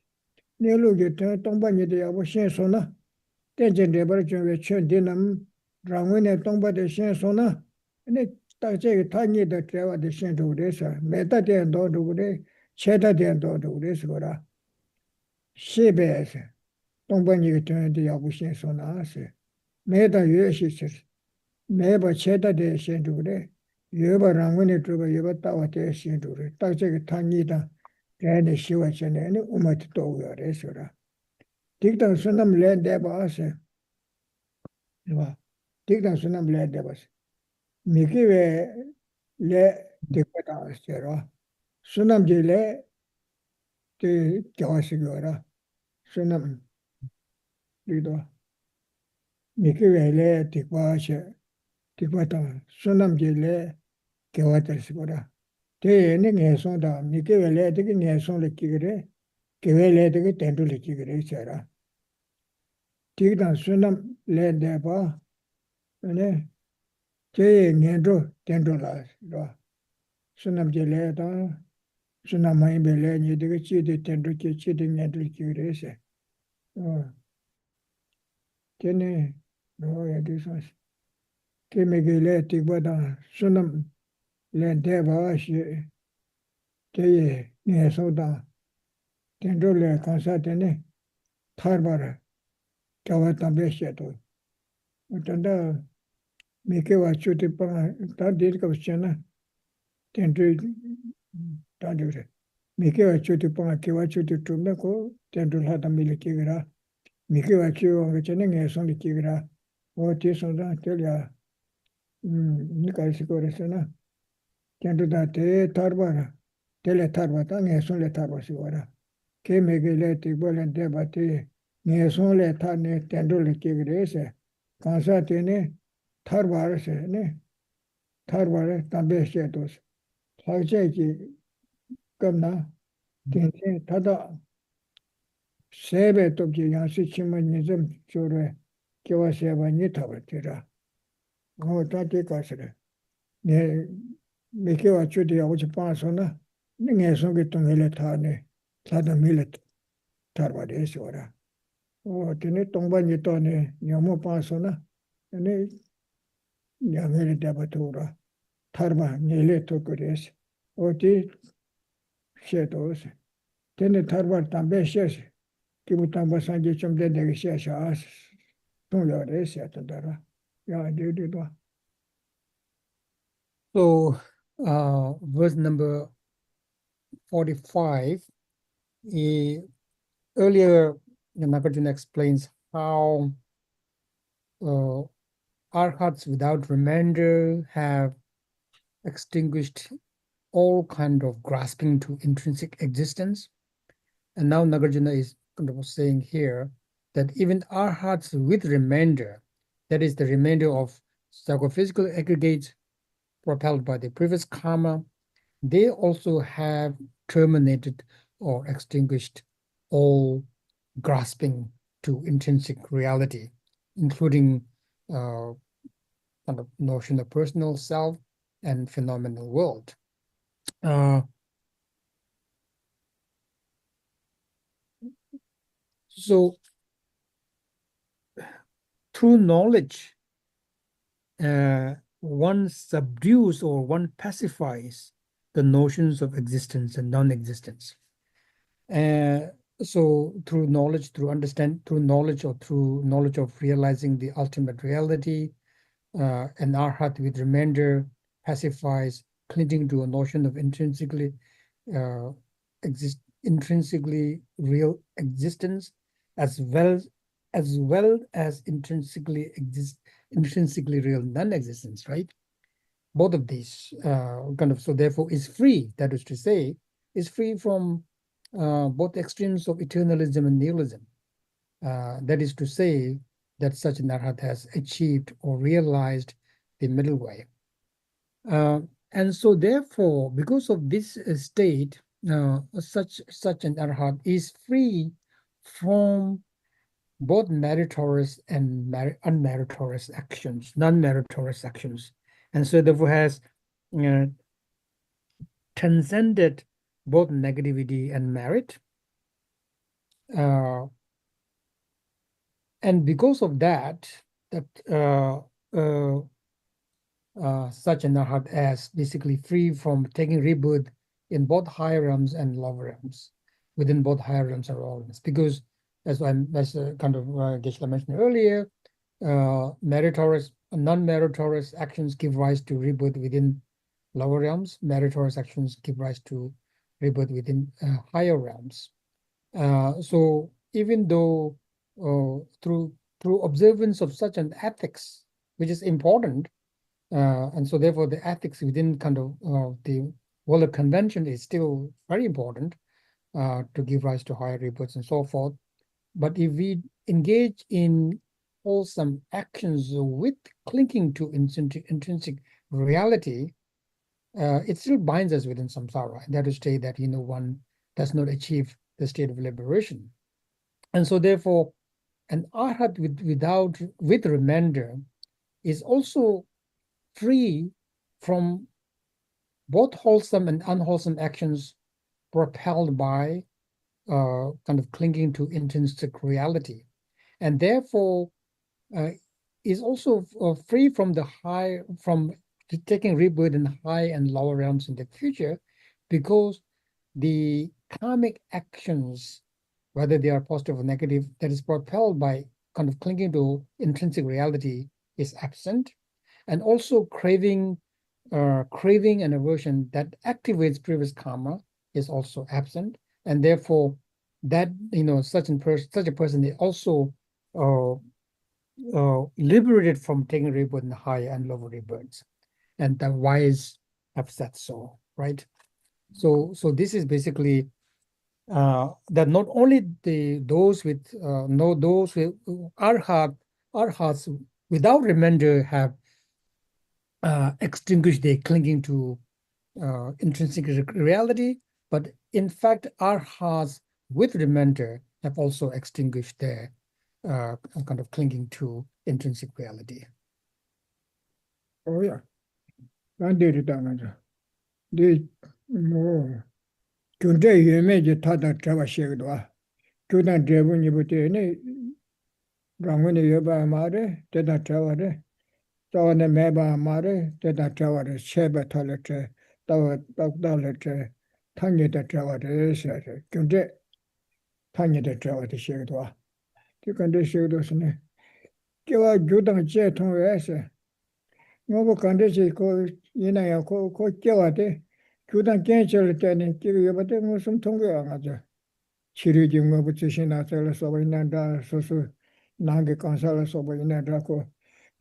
Speaker 3: Nelu ju tang tongpa nida yabu shen sona. Tenchen debar chunwe chun dinam. Rangwe ne tongpa de shen sona. Ne takche ki ta nida trewa de shen dhugde sa. Meta ten do dhugde. Cheta ten do dhugde sigura. Shebe se. Tongpa nida tang de yabu shen sona se. Meta yue shi chir. Meba cheta de shen dhugde. Yueba rangwe ne dhugba yueba tawa de shen dhugde. Takche ki ta nida. Kaya shiwa chane ane umati togu yore sura. Tikdang sunam le deba ase. Tikdang sunam le deba ase. Miki we le tikpa tang ase ra. Sunam je le te kyawa sige yora. Sunam lido. Miki we le tikpa ase. Tikpa tang. Sunam je le kyawa tar sige yora. Te ene ngay song da. Miki we le tiki ngay song le kigire. Kiwe le tiki tendu le kigire sara. Tikdang sunam le deba. ane che ngendo tendo la ro sunam je le da sunam mai be le ni de chi de tendo che chi de ngendo ki re se tene no ya de so ke me ge le ti ba da sunam le de ba shi che ye ne so da tendo le ka sa tene thar bar ka wa ta be she to tanda me ke wa chu te pa ta de ka chena tendo ta de re Miki wa chuti panga kiwa chuti tume ko tendu lhata mili kigira. Miki wa chiwa nga chene nga songi kigira. O ti sonda telia nika isiko resena. Tendu da te tarbara. Tele tarba ta nga son le tarba siwara. Ke megi le tikbo le deba te nga son le tar ne tendu le kigira ese. Kansa te ne tarbara se ne. Tarbara tambe se tos. Sakche ki kamna. Tense tada sebe topje yansi chima nizam chore kiwa seba ni tabatira. Ngo tate kasre. Ne mekewa chudi ya uchi panso na ni nge songi tongele thane tada milet tarwa desi ora. O tene tongba ni to ne nyomo panso na ne nyamele debatura tarwa nile toko desi. O ti sheto ose. Tene tarwa tambe shesi. Kibu tangpa sanje chumde degi xia xia tong yo re xia tandara. Ya di dwa.
Speaker 4: So, verse number 45, earlier Nagarjuna explains how Arhats without remainder have extinguished all kind of grasping to intrinsic existence. And now Nagarjuna is kind of saying here that even Arhats with remainder, that is the remainder of psychophysical aggregates propelled by the previous karma, they also have terminated or extinguished all grasping to intrinsic reality, including kind of notion of personal self and phenomenal world. So through knowledge, one subdues or one pacifies the notions of existence and non-existence. So through knowledge, through knowledge or through knowledge of realizing the ultimate reality, an arhat with remainder pacifies clinging to a notion of intrinsically real existence, as well as intrinsically real non-existence, right? Both of these so therefore is free, that is to say, is free from both extremes of eternalism and nihilism. That is to say, that such an arhat has achieved or realized the middle way. And so therefore, because of this state, such an arhat is free from both meritorious and unmeritorious actions, non-meritorious actions. And so therefore has transcended both negativity and merit. And because of that, such an arhat as basically free from taking rebirth in both higher realms and lower realms, within both higher realms and lower realms. Because as Geshe mentioned earlier, meritorious, non-meritorious actions give rise to rebirth within lower realms. Meritorious actions give rise to rebirth within higher realms. So even though through observance of such an ethics, which is important, and so therefore the ethics within the world convention is still very important to give rise to higher rebirths and so forth. But if we engage in wholesome actions with clinging to intrinsic reality, it still binds us within samsara. That is to say that one does not achieve the state of liberation. And so therefore, an arhat with remainder is also free from both wholesome and unwholesome actions propelled by clinging to intrinsic reality, and therefore is also free from taking rebirth in high and lower realms in the future, because the karmic actions, whether they are positive or negative, that is propelled by clinging to intrinsic reality is absent, and also craving and aversion that activates previous karma is also absent, and therefore that such a person is also liberated from taking rebirth in higher and lower rebirths, and the wise have said so, right? So this is basically that not only those with arhats without remainder have extinguished their clinging to intrinsic reality, but in fact arhats with remainder have also extinguished their clinging to intrinsic reality.
Speaker 3: Oh yeah. The more today you made it Tata Travashigwa. Kudan Devon you put in it. Ramuni Yoba Mare, Teta Travare, Tawana Meba Mare, Teta Travare, Sheba Toilet, Tawa Tanya the Travare, Kunde Tanya the Travare Shigwa. You can do Shigdosne. Give a Judan Jet on Rasa. No condition called Yina called Kiwate. Judan cancel it and give you but there was some tongue. Chirujing of position as well as over Nanda, so Nanga Consalas over Nadaco.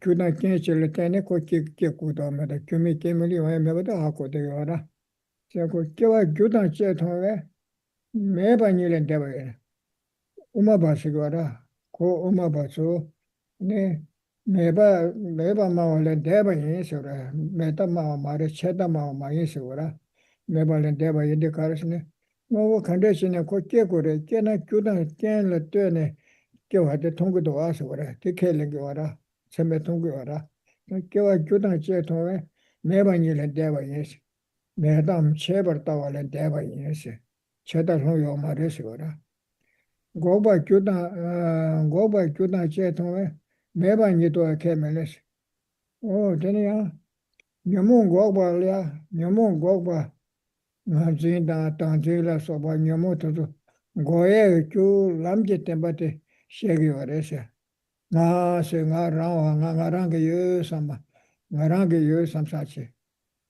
Speaker 3: Could not cancel the Teneco Kikuda, the Kumi Kimili, I remember the Hako de Ora. So could give a good on jet over. Maybe Nil and Devil. Umabasigora, Ko Umabaso, ne. Maybe Mao and Deva is or Metama, Mara Chetama, my isura. Maybe and Deva in the Carson. No condition of Kokekore, cannot can let turn give her the tongue to us or the killing order, Semetunguara. Give a good on jet over. Maybe Nil and Deva is. Madame Cheber Tower and Deva is. Cheddar Hoyo Marisura. Go by Judah jet over. Maybe you do a camelis. 오, 되네요. 녀몽 고발이야. 녀몽 고발. 나진다 당진라 소바 녀모도 고에 주 람제 템바테 셰기 와레세. 나 생아 라와 나랑게 요 삼바. 나랑게 요 삼사치.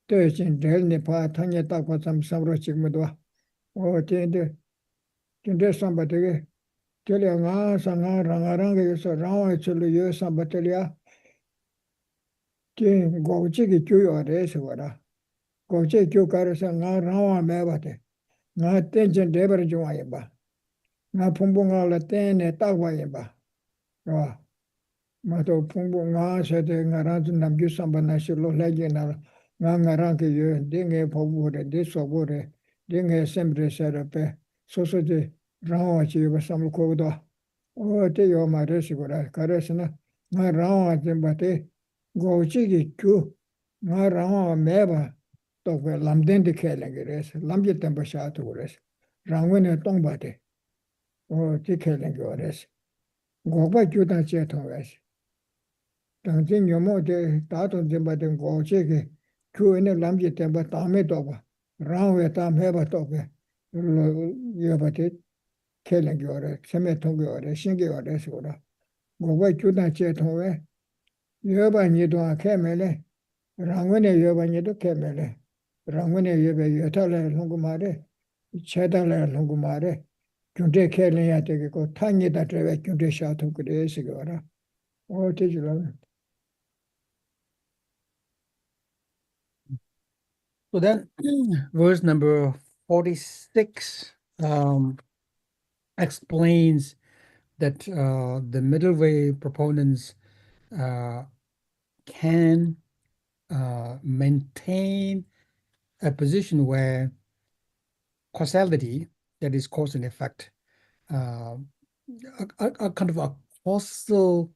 Speaker 3: 대신 델니 파 타nye 딱고 삼삼로 지금도 오 텐데 텐데 삼바되게 텔레 나 상아 랑아랑게 요서 라와 줄로 요 삼바텔이야. 게 고치기 교요레세 와라. 고치 교가르서 나 라와 매바데. 나 땡전 대버를 좀 와야 봐. 나 풍부가 땡네 딱 와야 봐. 와. 마도 풍부 나 세대 나랑 남규 삼반나실로 레게나 나 나랑 그 딩에 보고래 디소고래 딩에 셈브레셔페 소소데 라와치 바삼고도 어때 요 말으시고라 가르스나 나 라와치 바테 고치기 큐나 라와 매바 또그 람덴데 켈랭게레스 람제 템바샤토 그레스 랑wen에 똥바데 디켈랭게 그레스 고바 주다 제토레스 당진 요모데 다도 잼바된 고체게 그에네 남지 템바 다음에 도바 라오에 다음 해바 도게 여바데 켈랭게 오래 세메 통게 오래 신게 오래 소라 고바 주다 제토에 여바니도 아케멜레 랑wen에 여바니도 케멜레 랑wen에 여베 여탈레 홍구마레 체달레 홍구마레 준데 켈랭야 되게 고 탕이다 트레 준데 샤토 그레시거라 어때지라
Speaker 4: So then, verse number 46 explains that the middle way proponents can maintain a position where causality, that is cause and effect, a kind of a causal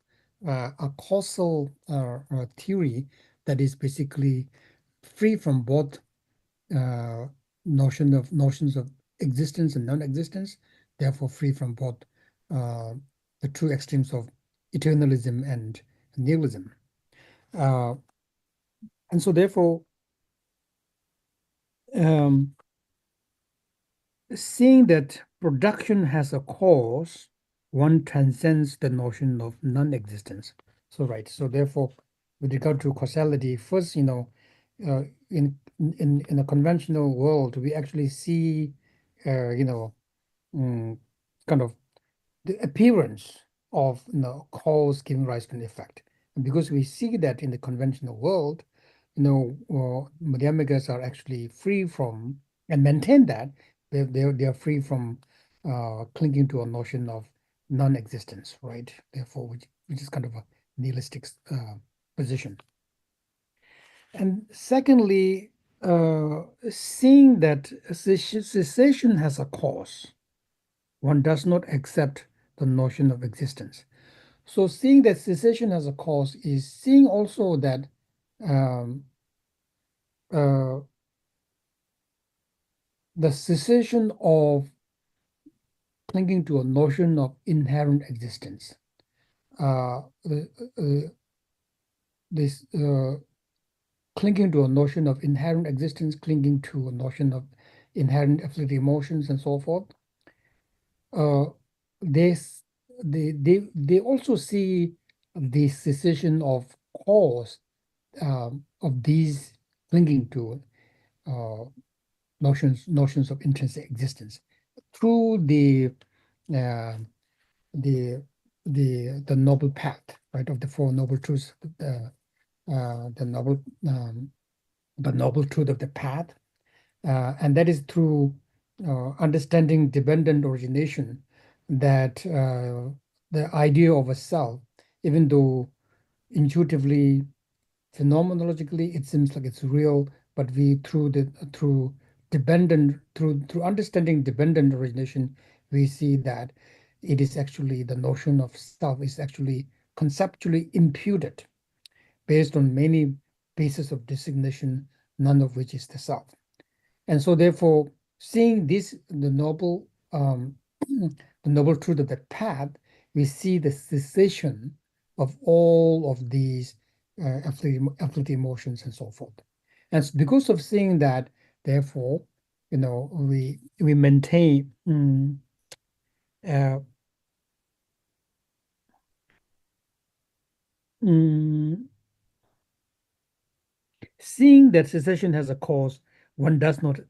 Speaker 4: theory that is basically free from both notions of existence and non-existence, therefore free from both the two extremes of eternalism and nihilism. And so therefore, seeing that production has a cause, one transcends the notion of non-existence. So right, so therefore, with regard to causality, first, in a conventional world, we actually see, kind of the appearance of cause giving rise to an effect. And because we see that in the conventional world, Madhyamikas are actually free from, and maintain that, they are free from clinging to a notion of non-existence, right? Therefore, which is kind of a nihilistic position. And secondly, seeing that cessation has a cause, one does not accept the notion of existence. So seeing that cessation has a cause is seeing also that the cessation of clinging to a notion of inherent existence. This clinging to a notion of inherent existence, clinging to a notion of inherent afflictive emotions and so forth. They also see the cessation of cause of these clinging to notions of intrinsic existence through the noble path, right, of the Four Noble Truths, the noble truth of the path, and that is through understanding dependent origination, that the idea of a self, even though intuitively, phenomenologically, it seems like it's real, but we through understanding dependent origination, we see that it is actually the notion of self is actually conceptually imputed based on many bases of designation, none of which is the self. And so therefore, seeing this, the noble truth of the path, we see the cessation of all of these afflictive emotions and so forth. And because of seeing that, therefore, we maintain seeing that cessation has a cause, one does not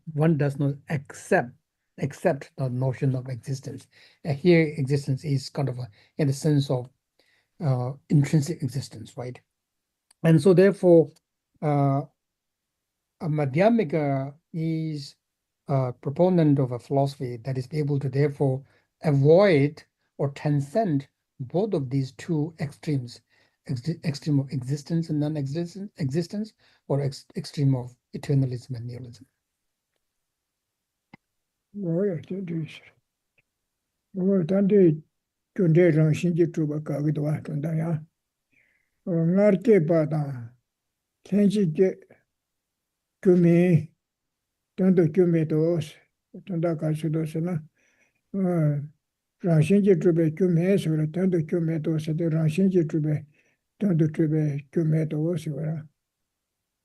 Speaker 4: accept the notion of existence. Here, existence is kind of in the sense of intrinsic existence, right? And so, therefore, a Madhyamika is a proponent of a philosophy that is able to therefore avoid or transcend both of these two extremes, extreme of existence and non-existence, or extreme of eternalism and nihilism.
Speaker 3: Ranshinji trube kyume sura, tando kyume to sade ranshinji trube, tando trube kyume to sura,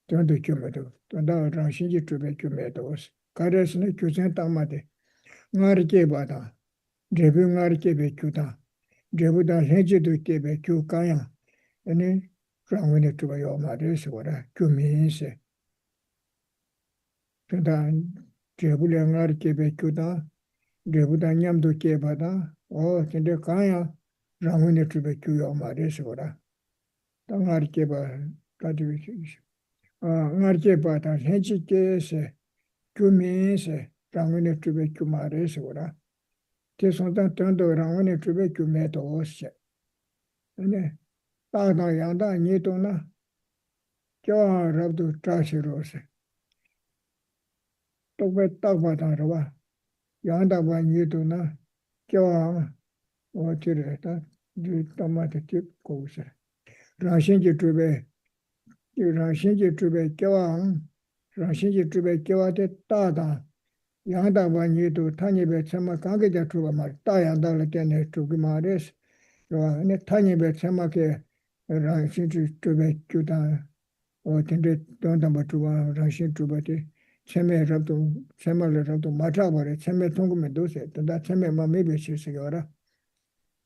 Speaker 3: tando kyume to, tanda ranshinji trube kyume to. Kares ne kyusen tamade, ngari keba da, drebu ngari kebe kyuta, drebu da henji do kebe kyu kaya, ene rangwene trube yo mare sura, kyume se. Tanda drebu le ngari kebe kyuta, Debuta nyamdo kebada, tende kaya rangwene trube kyuyo mare sora. Ta ngar keba kadiwishi. Ngar keba ta henchi ke se, kyumi se, rangwene trube kyu mare sora. Te sontan tando rangwene trube kyu meto oshe. Ene, ta yanda nito na, kya rabdu trashiro se. Tokbe takba ta raba. Yanda ba nito na, kya tire ta, di tamata tip kose. Ranshinji trube kya Ranshinji trube kya te ta yanda ba nito tanyebe tsama kangeja truba mar, ta yanda la tene trubi mares. Ne tanyebe tsama ke Ranshinji trube kyuta, tende tondamba truba, Ranshin truba te, tseme rabdu, tsema le rabdu matra bare, tseme tongu me dose, tanda tseme ma mebe shirse yora.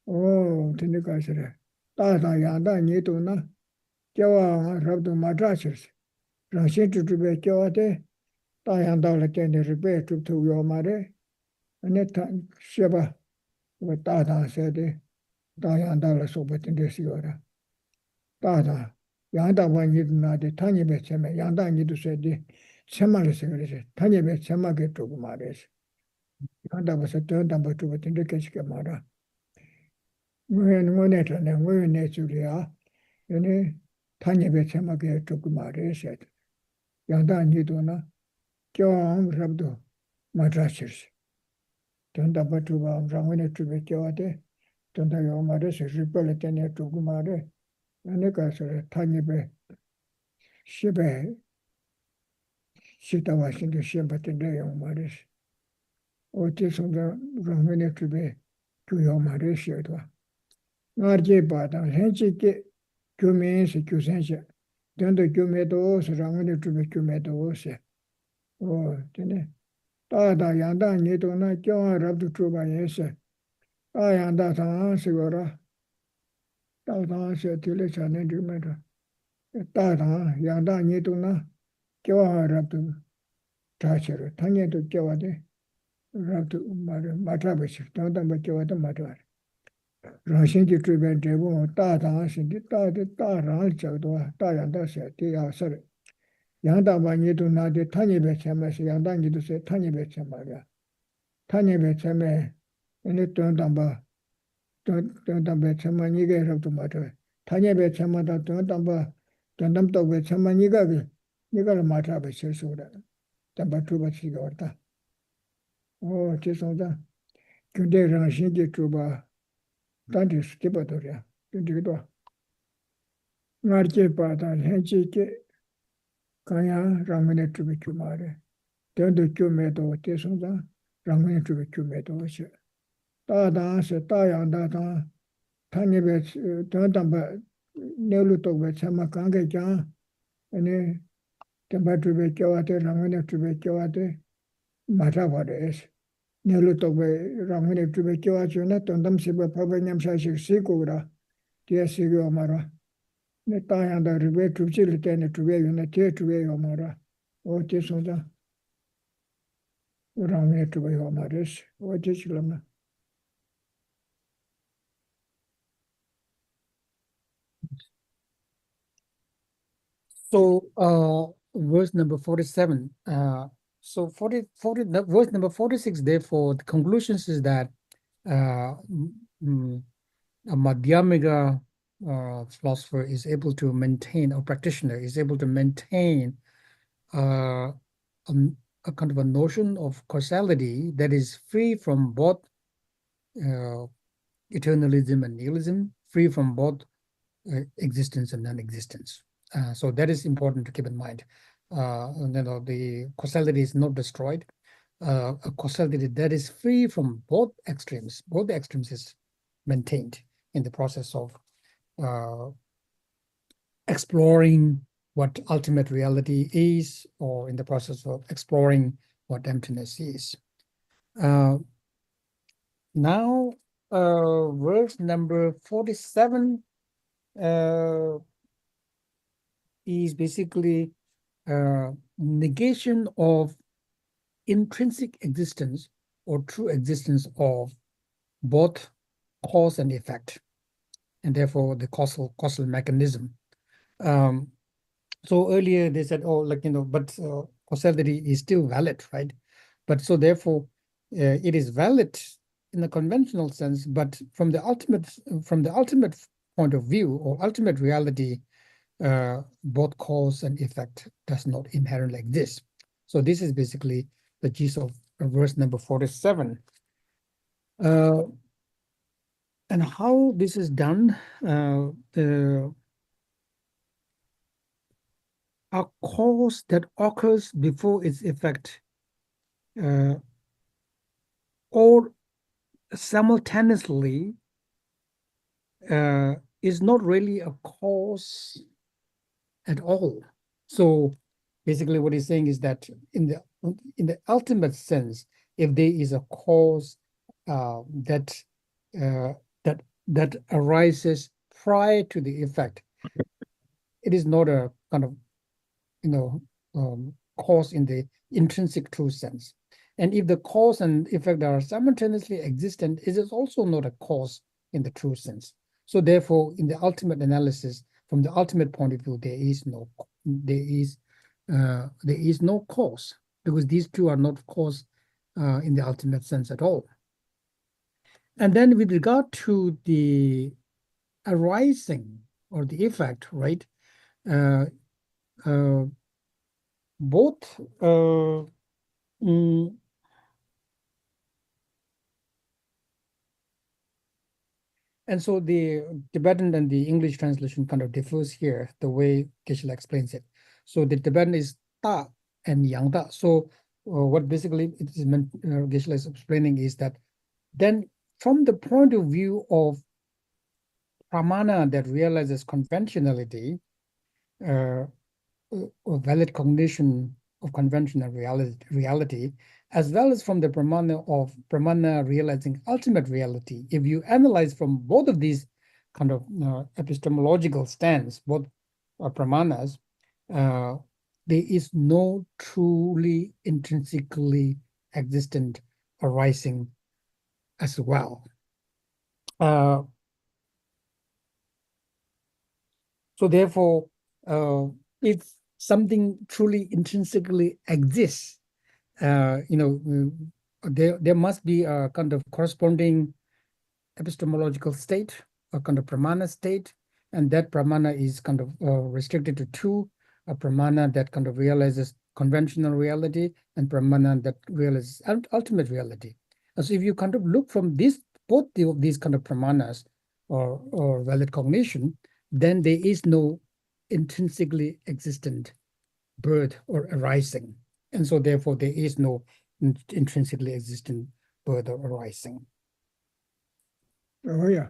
Speaker 3: Tende kasere. Ta yanda nito na, kyawa rabdu matra shirse. Ranshin trube kyawa te, ta yanda la tene ribe trubtu yo mare, ane sheba, ta se de, ta yanda la soba tende si yora. Ta yanda wa nito na de, tanyebe tseme, yanda nito se de, tsema le se gare se, tanyebe tsema ke trubu mare se. Yanda wa se tondamba truba tende keshike mara. Ngone tane, ngone churiya, yone tanyebe tsema ke trubu mare se. Yanda nito na, kyawa rabdu matra shirse. Tondamba truba, ngone trube kyawa te, tonda yo mare se, ripale tene trubu mare, ane kasere tanyebe shibe, shitawa shinde shimba tende yo mare se. Te sonda ngone trube kyo mare se edwa. Ngarje bada, henchi ke kyume se kyusense. Tendo kyume to se, ngone trube kyume to se. Tene. Ta yanda nito na kyawa rabdu truba yese. Ta yanda tanga se gora. Ta tanga se tile chane dimeta. Ta yanda nito na kyawa rabdu trachere. Tanye to kyawa de rabdu matra bashir. Tanda ba kyawa de matra. Ranshinji trube debu ta tanga shindi. Ta rang chakdwa. Ta yanda se te assert. Yanda ba nito na de tanye bachama se. Yanda nito se tanye bachama ya. Tanye bachama ene tondamba bachama niga rabdu matra. Tanye bachama da tondamba bachama niga la matra bachir sura. Tamba truba chiga warta. Chisonda. Kunde ranshinji truba tanti skipa doria. Kundigidwa. Ngarche pata henchi ke kanya rangmene trubi kyumare. Tendo kyumeto chisonda rangmene trubi kyumeto se. Ta se ta yanda ta tanyebe tondamba Nelu Togbe Chama Kange Jan, and Tambatu Kawate, Ramana to be Kawate, Matavades. Nelu Togbe Ramana to be Kawachuna, and them Siba Pabanam Sashi Sigura, dear Sigo Amara. The time that we to Chilton to be in a tear to be Amara, or Tisoda. Ramana to be Amaris, or Tislama.
Speaker 4: So verse number 47. So verse number 46, therefore, the conclusions is that a Madhyamiga philosopher is able to maintain, or practitioner is able to maintain a kind of a notion of causality that is free from both eternalism and nihilism, free from both existence and non-existence. So that is important to keep in mind. The causality is not destroyed. A causality that is free from both extremes. Both the extremes is maintained in the process of exploring what ultimate reality is, or in the process of exploring what emptiness is. Now, verse number 47 is basically negation of intrinsic existence or true existence of both cause and effect, and therefore the causal mechanism. So earlier they said, oh, but causality is still valid, right? But so therefore it is valid in the conventional sense, but from the ultimate point of view or ultimate reality, both cause and effect does not inherently exist. So this is basically the gist of verse number 47. And how this is done, a cause that occurs before its effect, or simultaneously, is not really a cause at all. So basically what he's saying is that in the ultimate sense, if there is a cause that arises prior to the effect, it is not a kind of cause in the intrinsic true sense. And if the cause and effect are simultaneously existent, it is also not a cause in the true sense. So therefore, in the ultimate analysis, from the ultimate point of view, there is no cause, because these two are not cause in the ultimate sense at all. And then with regard to the arising or the effect, right? Both and so the Tibetan and the English translation kind of differs here, the way Geshe explains it. So the Tibetan is Ta and Yang Ta. So what basically it is meant, Geshe is explaining is that then from the point of view of pramana that realizes conventionality, or valid cognition of conventional reality, as well as from the pramana realizing ultimate reality. If you analyze from both of these kind of epistemological stands, both pramanas, there is no truly intrinsically existent arising as well. So therefore, if something truly intrinsically exists, there must be a kind of corresponding epistemological state, a kind of pramana state, and that pramana is kind of restricted to two: a pramana that kind of realizes conventional reality, and pramana that realizes ultimate reality. And so if you kind of look from both of these kind of pramanas or valid cognition, then there is no intrinsically existent birth or arising. And so therefore there is no intrinsically existent birth or arising.
Speaker 3: Oh, yeah.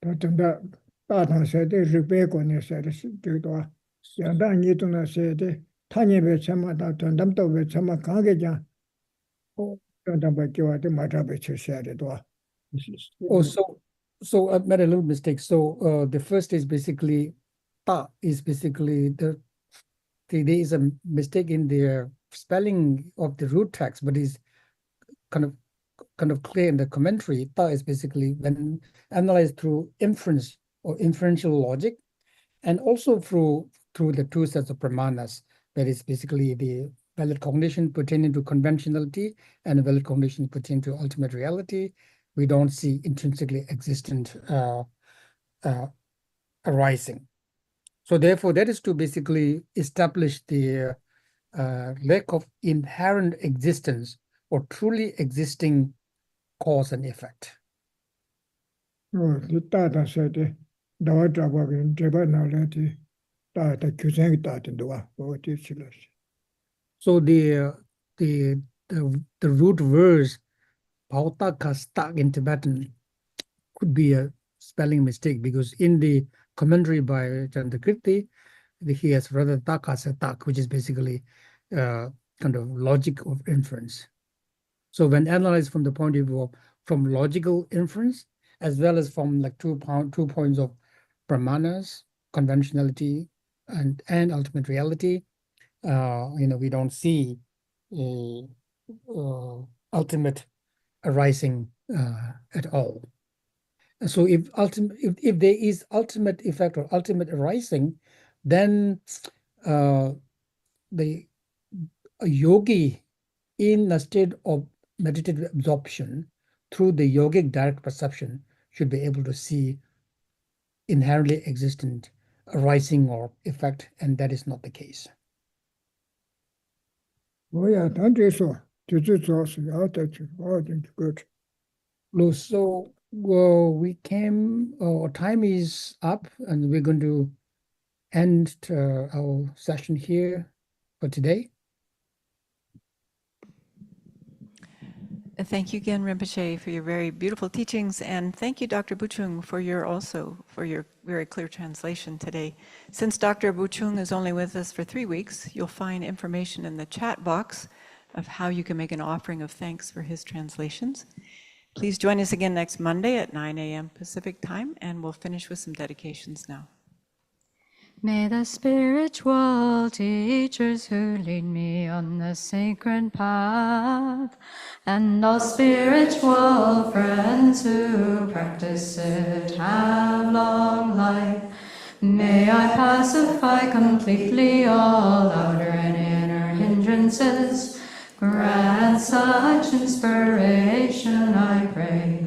Speaker 3: But that 다당 세대 리베고네 세대 되도 양당 이동나 세대 타니베 참마다 돈담도베 참마 강게자 돈담베 교와데 마다베 쳐셔야도
Speaker 4: Oh, so I made a little mistake. So the first is basically ta is basically there is a mistake in the spelling of the root text, but is kind of clear in the commentary. Ta is basically when analyzed through inference or inferential logic, and also through the two sets of pramanas. That is basically the valid cognition pertaining to conventionality and a valid cognition pertaining to ultimate reality. We don't see intrinsically existent arising. So therefore, that is to basically establish the lack of inherent existence or truly existing cause and effect.
Speaker 3: 다당 세대 나와 잡아긴 제발 나래지 다다 규정이 다든도와 어디 실었어
Speaker 4: So the root verse Pautaka stuck in Tibetan could be a spelling mistake, because in the commentary by Chandrakirti, he has rather taka satak, which is basically kind of logic of inference. So when analyzed from the point of view of from logical inference, as well as from like 2 points of pramanas, conventionality, and ultimate reality, we don't see ultimate arising at all. So if there is ultimate effect or ultimate arising, then the yogi in a state of meditative absorption through the yogic direct perception should be able to see inherently existent arising or effect, and that is not the case.
Speaker 3: 뭐야 단대서 주주조스 야다치 어딘 good
Speaker 4: So we came, our time is up, and we're going to end our session here for today.
Speaker 1: Thank you again, Rinpoche, for your very beautiful teachings, and thank you, Dr. Buchung, for your very clear translation today. Since Dr. Buchung is only with us for 3 weeks, you'll find information in the chat box of how you can make an offering of thanks for his translations. Please join us again next Monday at 9 a.m. Pacific time, and we'll finish with some dedications now.
Speaker 2: May the spiritual teachers who lead me on the sacred path, and all spiritual friends who practice it, have long life. May I pacify completely all outer and inner hindrances. Grant such inspiration, I pray.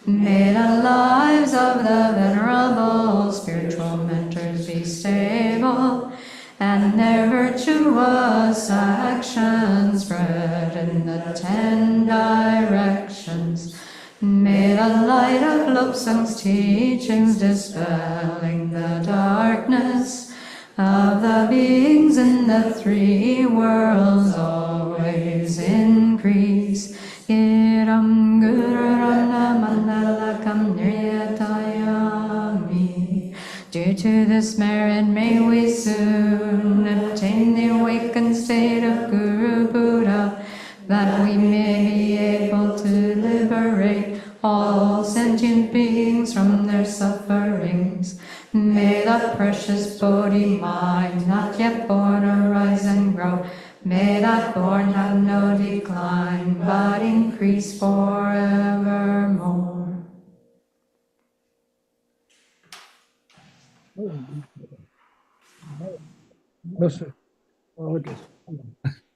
Speaker 2: May the lives of the venerable spiritual mentors be stable, and their virtuous actions spread in the 10 directions. May the light of Lobsang's teachings dispelling the darkness of the beings in the 3 worlds always increase. Iram Gururana Mandalakam Niryatayami. Due to this merit, may we soon obtain the awakened state of Guru Buddha, that we may be able to liberate all sentient beings from their sufferings. May the precious Bodhi mind, not yet born, arise and grow. May that born have no decline, but increase forevermore.
Speaker 4: No, sir.
Speaker 3: 어디